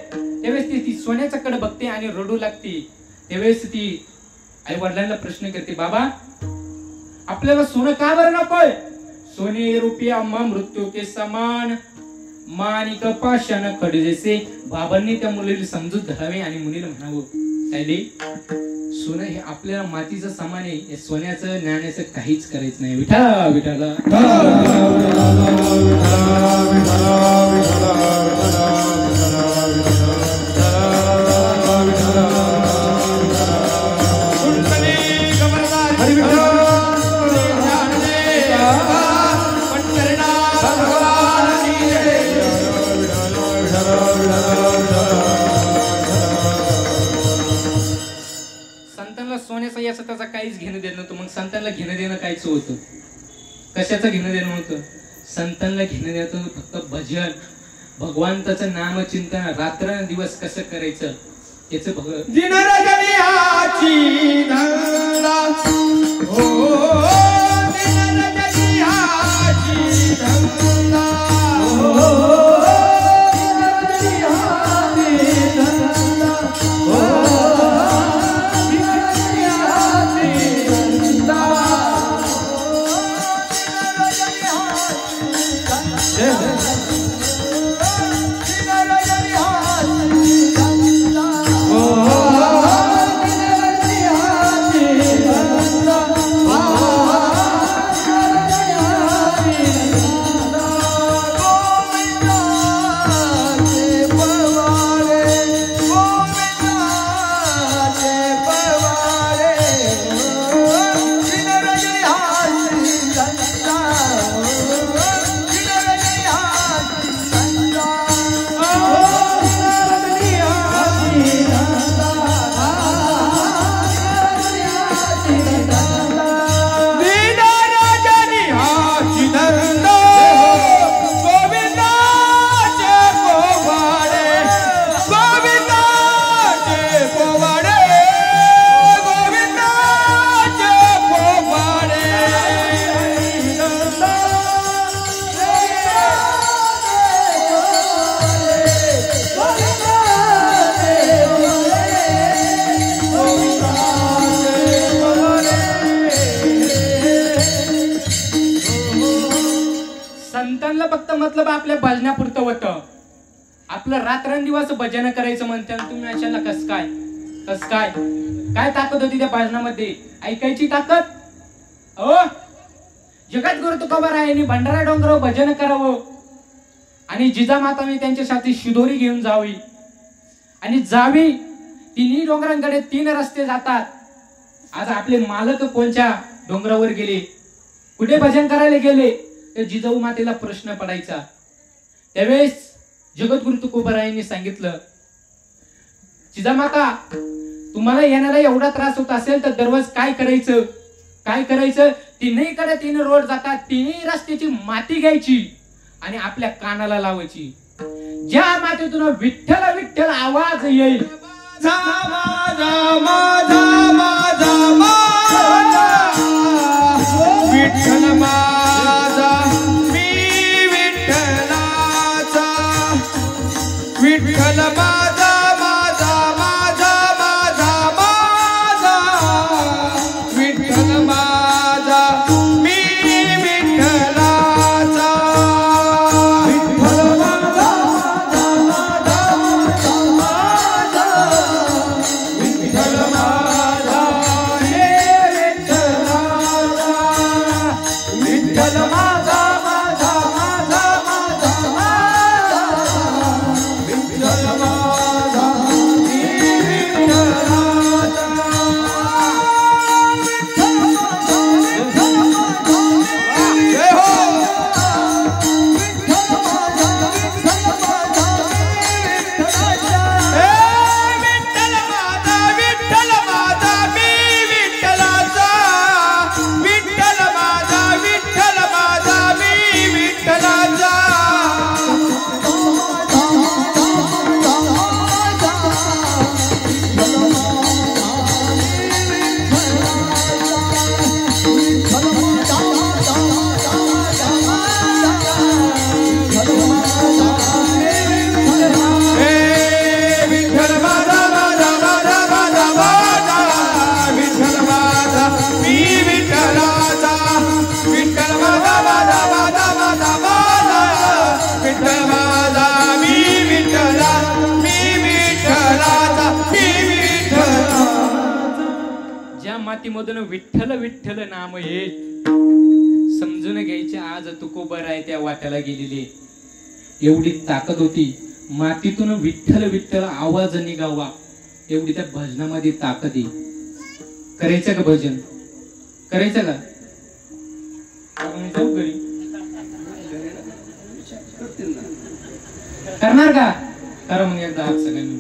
त्यावेळेस ती सोन्याचा कड बघते आणि रडू लागते. त्यावेळेस ती आई वडिलांना प्रश्न करते, बाबा आपल्याला सोनं का बरं नकोय. सोने रुपया मृत्यू के समान, माणिक पाषाण खडे जैसे. बाबांनी त्या मुलीला समजूत धरावे आणि मुलीला म्हणावं, तायडे सोनं हे आपल्याला मातीचं सामान आहे, हे सोन्याचं नाण्याचं काहीच करायचं नाही. विठा विठाला सोन्याचा याचा त्याचा काहीच घेणं देणं नव्हतं. मग संतांना घेणं देणं कायच होतं, कशाचं घेणं देणं होतं. संतांना घेणं देणं फक्त भजन, भगवंताचं नामचिंतन रात्र दिवस कसं करायचं याच फक्त मतलब आपल्या भजनापुरतं होतं. आपलं रात्रंदिवस भजन करायचं म्हणतात तुम्ही. अशाला कस काय काय ताकद होती त्या भजनामध्ये, ऐकायची ताकद. जगद्गुरु तुकोबारायांनी भंडारा डोंगरावर भजन करावं आणि जिजामाताने त्यांच्यासाठी शिदोरी घेऊन जावी आणि जावी. तिन्ही डोंगरांकडे 3 रस्ते जातात. आज आपले मालक कोणत्या डोंगरावर गेले, कुठे भजन करायला गेले, तर जिजाऊ मातेला प्रश्न पडायचा. त्यावेळेस जगद्गुरु तुकोबारायांनी सांगितलं, जिजामाता तुम्हाला येणारा एवढा त्रास होत असेल तर दररोज काय करायचं. तिन्हीकडे 3 रोड जातात, 3 रस्त्याची माती घ्यायची आणि आपल्या कानाला लावायची. ज्या मातीतून विठ्ठल विठ्ठल आवाज येईल, विठ्ठल माझा मी विठ्ठलाचा, विठ्ठल माझा माझा माझा माझा माझा, विठ्ठल माझा मी विठ्ठलाचा, विठ्ठल माझा माझा माझा माझा, विठ्ठल माझा हे विठ्ठलाचा, विठ्ठल माझा माझा माझा माझा माझा, विठ्ठल माझा विठ्ठल माझा मी विठ्ठला मी विठ्ठलाचा मी विठ्ठला. ज्या मातीमधून विठ्ठल विठ्ठल नाम येत समजून घ्यायचे आज तुकोबर आहे त्या वाट्याला गेलेली. एवढी ताकद होती मातीतून विठ्ठल विठ्ठल आवाज निघावा एवढी त्या भजनामध्ये ताकद आहे. करायचं का भजन? करायचं का? आपण जाऊ घरी करणार का? करा मग एकदा हात सगळ्यांनी.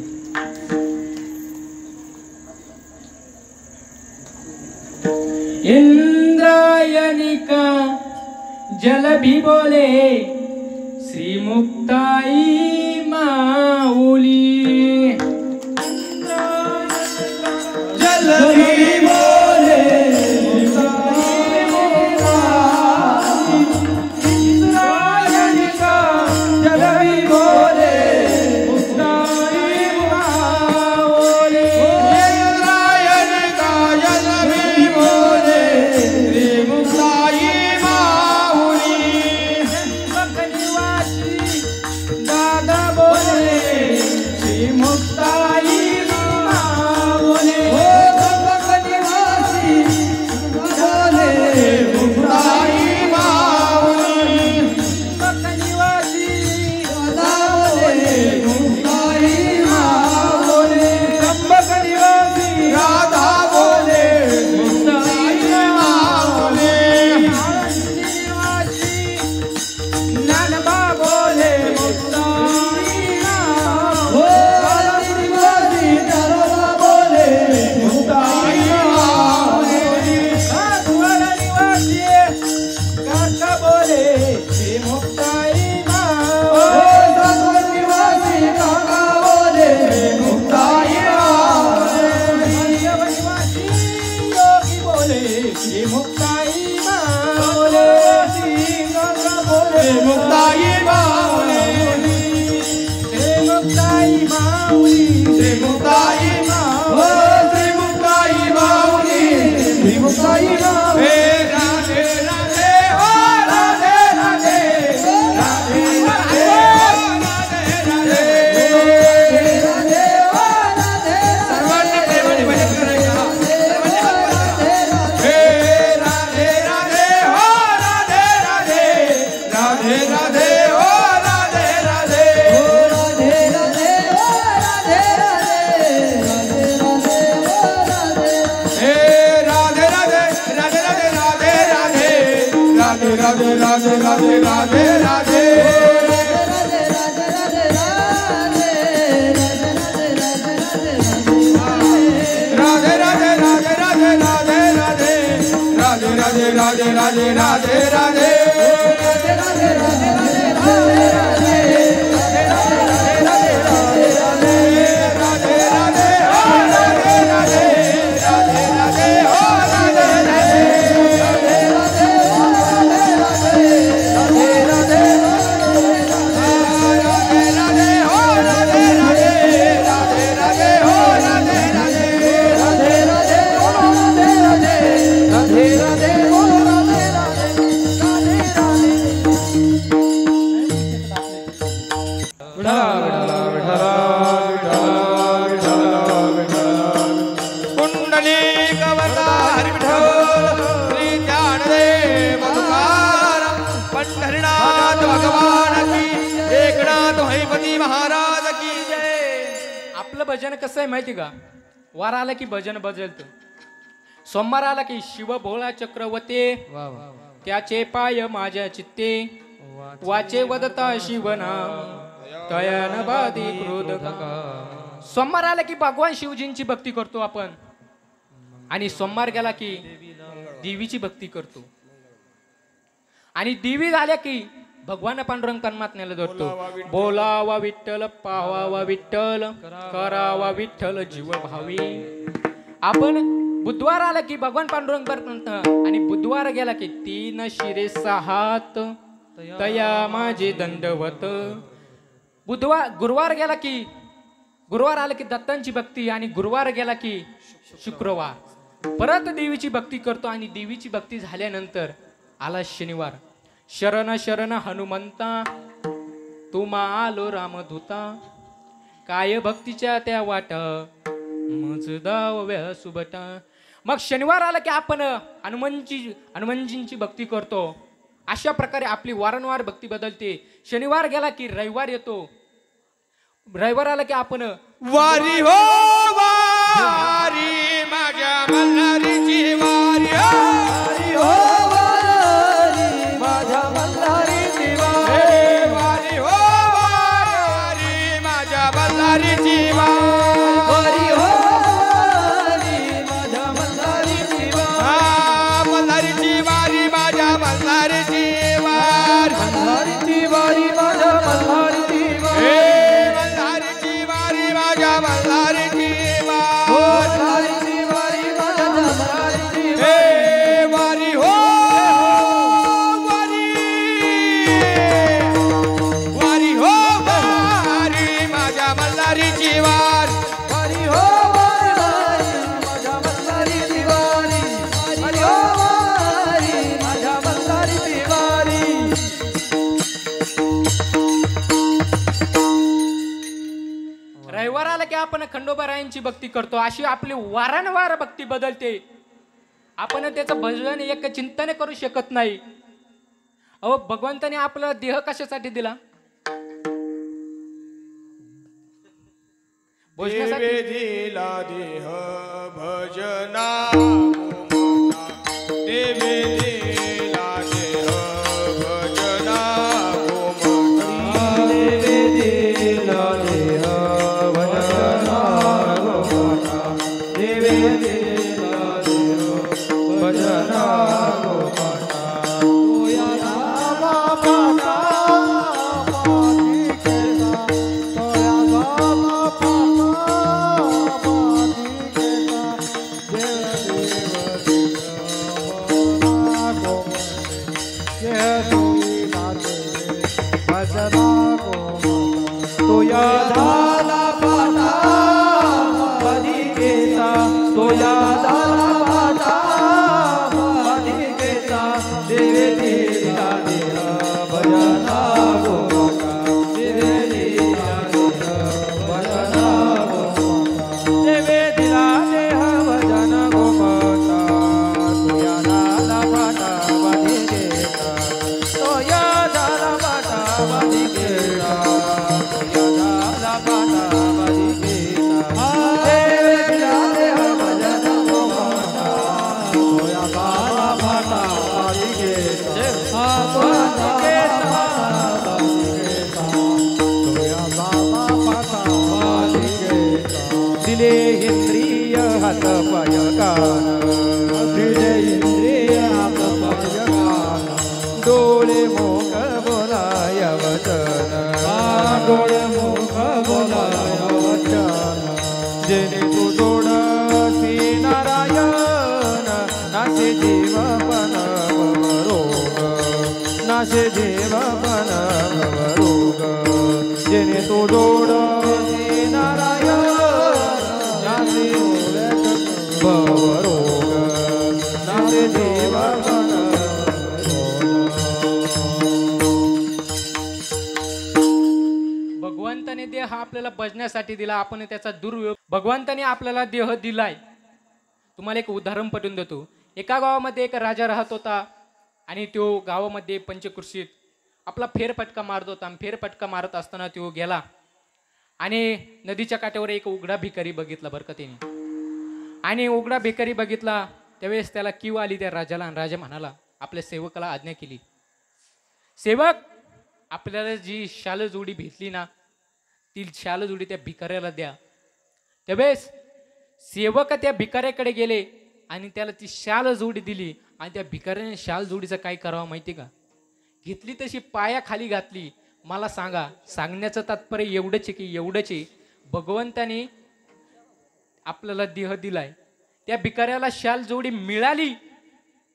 इंद्रायणिका जल भी बोले श्री मुक्ताई माऊली. जल भी बोले इंद्रायणिका जल भी बोले मुक्ताई माऊली. इंद्रायणिका जल भी बोले श्री मुक्ताई माऊली. दादा बोले श्री मुक्ताई माऊली. भजन कसं आहे माहिती का? वार आला की भजन बदलत. सोमवार आला की शिव भोळा चक्रवते त्याचे पाय माझ्या चित्ते वाचे वदता शिवनाम तयान बाधी क्रोध. सोमवार आला की भगवान शिवजींची भक्ती करतो आपण आणि सोमवार गेला की देवीची भक्ती करतो आणि देवी झाल्या की भगवान पांडुरंग परमात्म्याला धरतो. बोलावा विठ्ठल पावावा विठ्ठल करावा विठ्ठल जीव भावी. आपण बुधवार आला की भगवान पांडुरंग परमात्मा आणि बुधवार गेला की 3 शिरे 6 हात तया माझे दंडवत. गुरुवार गेला की गुरुवार आला की दत्तांची भक्ती आणि गुरुवार गेला की शुक्रवार परत देवीची भक्ती करतो आणि देवीची भक्ती झाल्यानंतर आला शनिवार. शरण शरण हनुमंता तुम्हा आलो रामधूता काय भक्तीच्या त्या वाटा मज दाव्या सुबटा. मग शनिवार आला की आपण हनुमानजींची भक्ती करतो. अशा प्रकारे आपली वारंवार भक्ती बदलते. शनिवार गेला की रविवार येतो. रविवार आला की आपण वारी हो वारी माझ्या मल्हारीची वारी हो वारी माझ्या मल्हारीची वारी वारी हो वारी माझ्या मल्हारीची वारी हो वारी माझ्या मल्हारीची वारी मल्हारीची वारी माझ्या मल्हारीची वारी मल्हारीची वारी माझ्या मल्हारीची वारी रविवार आला की आपण खंडोबारायांची भक्ती करतो. अशी आपली वारंवार भक्ती बदलते. आपण त्याचं भजन एक चिंतन करू शकत नाही. अहो भगवंताने आपला देह कशासाठी दिला? देवे दिला देह भजना देवे दिला देह भजना देवे दिला देह भजना देवे दिला देह भजना इंद्रिय हात पाय कान इंद्रिय हात पाय कान डोळे मुख बोलाय वचन डोळे मुख बोलाय वचन जेणे तू जोडसी नारायण नासे जीवपण रोग नासे जीवपण रोग जेणे तू जोडसी नारायण भगवंताने देह आपल्याला बजण्यासाठी दिला. आपण त्याचा दुर्योग भगवंताने आपल्याला देह दिलाय. तुम्हाला एक उदाहरण पटवून देतो. एका गावामध्ये एक राजा राहत होता आणि तो गावामध्ये पंचकृषीत आपला फेरफटका मारत होता. फेरफटका मारत असताना तो गेला आणि नदीच्या काठावर एक उघडा भिकारी बघितला बरं का त्याने. आणि उघडा भिकारी बघितला त्यावेळेस त्याला कीव आली त्या राजाला. आणि राजा म्हणाला आपल्या सेवकाला आज्ञा केली, सेवक आपल्याला जी शालजोडी भेटली ना ती शालजोडी त्या भिकाऱ्याला द्या. त्यावेळेस सेवक त्या भिकाऱ्याकडे गेले आणि त्याला ती शालजोडी दिली. आणि त्या भिकाऱ्याने शालजोडीचं काय करावं माहिती का? घेतली तशी पायाखाली घातली. मला सांगा, सांगण्याचं तात्पर्य एवढंच आहे की एवढंच आहे, भगवंताने आपल्याला देह दिलाय. त्या भिकाऱ्याला शाल जोडी मिळाली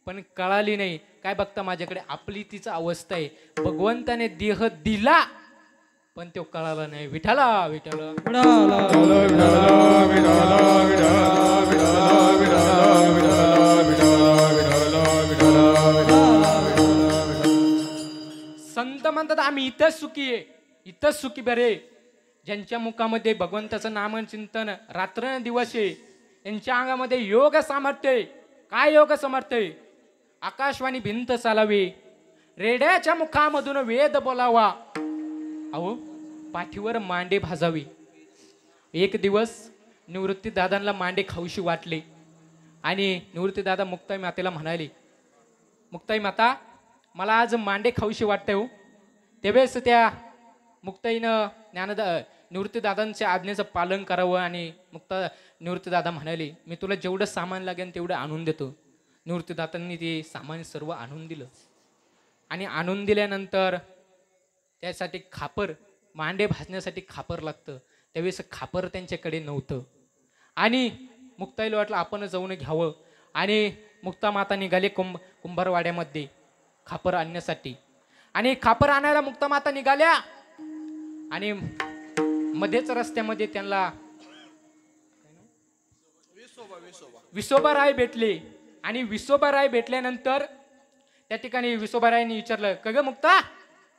पण कळाली नाही. काय बघता माझ्याकडे आपली तिचा अवस्था आहे. भगवंताने देह दिला पण तो कळाला नाही. विठाला विठाला संत म्हणतात आम्ही इथंच सुखी आहे. इथंच सुखी बरे ज्यांच्या मुखामध्ये भगवंताचं नामचिंतन रात्रंदिवस आहे, यांच्या अंगामध्ये योग सामर्थ्य आहे. काय योग सामर्थ्य आहे? आकाशवाणी भिंत चालावी, रेड्याच्या मुखामधून वेद बोलावा, अहो पाठीवर मांडे भाजावी. एक दिवस निवृत्ती दादांना मांडे खाऊशी वाटले आणि निवृत्ती दादा मुक्ताई मातेला म्हणाले, मुक्ताई माता मला आज मांडे खाऊशी वाटते हो. त्यावेळेस त्या मुक्ताईनं निवृत्ती दादांच्या आज्ञेचं पालन करावं आणि निवृत्ती दादा म्हणाले, मी तुला जेवढं सामान लागेल तेवढं आणून देतो. निवृत्ती दादांनी ते सामान सर्व आणून दिलं आणि आणून दिल्यानंतर त्यासाठी खापर, मांडे भाजण्यासाठी खापर लागतं. त्यावेळेस खापर त्यांच्याकडे नव्हतं आणि मुक्ताईला वाटलं आपण जाऊन घ्यावं आणि मुक्ता माता निघाले कुंभारवाड्यामध्ये खापर आणण्यासाठी. आणि खापर आणायला मुक्ता माता निघाल्या आणि मध्येच रस्त्यामध्ये त्यांना विसोबाराय भेटले. आणि विसोबाराय भेटल्यानंतर त्या ठिकाणी विसोबारायांनी विचारलं, का ग मुक्ता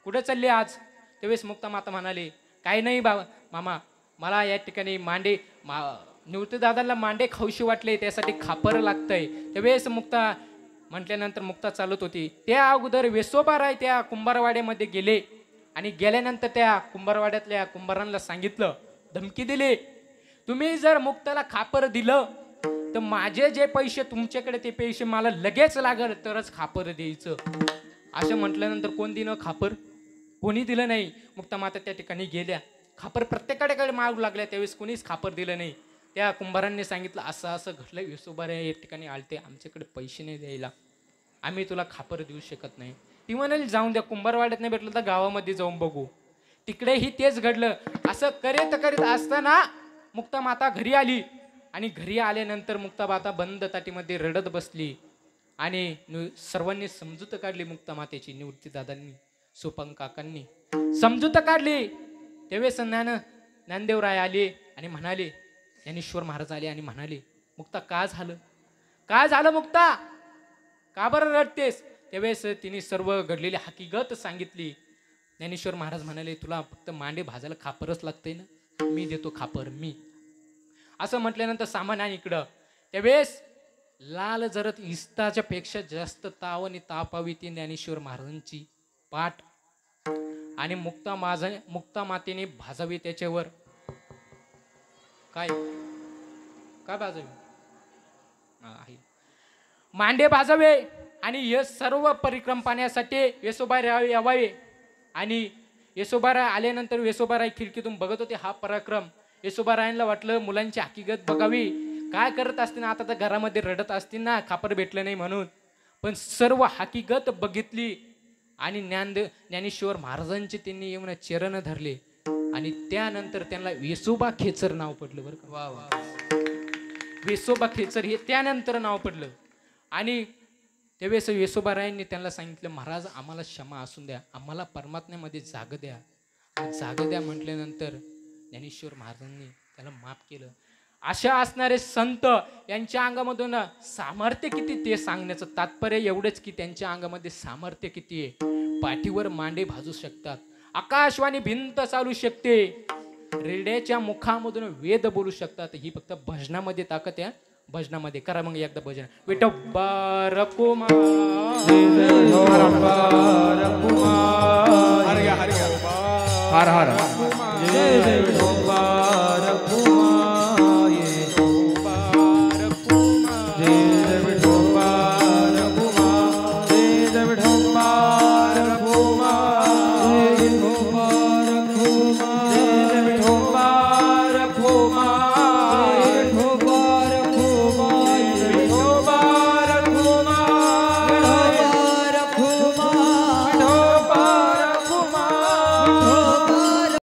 कुठे चालली आज? त्यावेळेस मुक्ता माता म्हणाले, काही नाही बाबा मामा, मला या ठिकाणी मांडे निवृत्ती दादांना मांडे खाऊशी वाटले, त्यासाठी खापर लागतंय. त्यावेळेस मुक्ता म्हटल्यानंतर मुक्ता चालत होती. त्या अगोदर विसोबाराय त्या कुंभारवाड्यामध्ये गेले आणि गेल्यानंतर त्या कुंभारवाड्यातल्या कुंभारांना सांगितलं, धमकी दिली, तुम्ही जर मुक्ताला खापर दिलं तर माझे जे पैसे तुमच्याकडे ते पैसे मला लगेच लागल तरच खापर द्यायचं. असं म्हटल्यानंतर कोण दिलं खापर? कोणी दिलं नाही. मुक्ता माता त्या ठिकाणी गेल्या, खापर प्रत्येकाकडे मागू लागल्या. त्यावेळेस कोणीच खापर दिलं नाही. त्या कुंभारांनी सांगितलं, असं असं घडलं, विसोबाराय या ठिकाणी आलते, आमच्याकडे पैसे नाही द्यायला, आम्ही तुला खापर देऊ शकत नाही. ती म्हणाली, जाऊन द्या, कुंभारवाड्यात नाही भेटलं तर गावामध्ये जाऊन बघू. तिकडेही तेच घडलं. असं करीत असताना मुक्ता माता घरी आली आणि घरी आल्यानंतर मुक्ता माता बंद ताटीमध्ये रडत बसली आणि सर्वांनी समजूत काढली. मुक्ता मातेची निवृत्ती दादांनी, सोपांग काकांनी समजूत काढली. त्यावेळेस ज्ञानदेवराय आले आणि म्हणाले, ज्ञानेश्वर महाराज आले आणि म्हणाले, मुक्ता का झालं, काय झालं मुक्ता, का बरं रडतेस? त्यावेळेस तिने सर्व घडलेली हकीकत सांगितली. ज्ञानेश्वर महाराज म्हणाले, तुला फक्त मांडे भाजायला खापरच लागतंय ना, मी देतो खापर, मी. असं म्हटल्यानंतर सामान्य इकडं त्यावेळेस लाल जरत इस्ताच्या पेक्षा जास्त ताव आणि तापावी ती ज्ञानेश्वर महाराजांची पाठ आणि मुक्ता मातेने भाजावी त्याच्यावर. काय काय भाजावी? आहे मांडे भाजावे आणि हे सर्व परिक्रम पाहण्यासाठी येसोबाराय यावावे. आणि येसोबाराय आल्यानंतर येसोबाराय खिडकीतून बघत होते हा पराक्रम. येसोबारायांना वाटलं मुलांची हकीकत बघावी, काय करत असतील आता तर घरामध्ये रडत असतील ना, खापर भेटलं नाही म्हणून. पण सर्व हकीकत बघितली आणि ज्ञानेश्वर महाराजांचे त्यांनी येऊन चरण धरले आणि त्यानंतर त्यांना वेसोबा खेचर नाव पडलं. बरं का, वा वा, वेसोबा खेचर हे त्यानंतर नाव पडलं. आणि त्यावेळेस वेसोबारायांनी त्यांना सांगितलं, महाराज आम्हाला क्षमा असून द्या, आम्हाला परमात्म्यामध्ये जाग द्या. जाग द्या म्हटल्यानंतर ज्ञानेश्वर महाराजांनी त्याला माफ केलं. अशा असणारे संत यांच्या अंगामधून सामर्थ्य किती ते सांगण्याचं तात्पर्य एवढंच की त्यांच्या अंगामध्ये सामर्थ्य किती आहे. पाठीवर मांडे भाजू शकतात, आकाशवाणी भिंत चालू शकते, रेड्याच्या मुखामधून वेद बोलू शकतात. ही फक्त भजनामध्ये ताकद आहे. भजनामध्ये करा मग एकदा भजन. विठोबा कुमार हर हर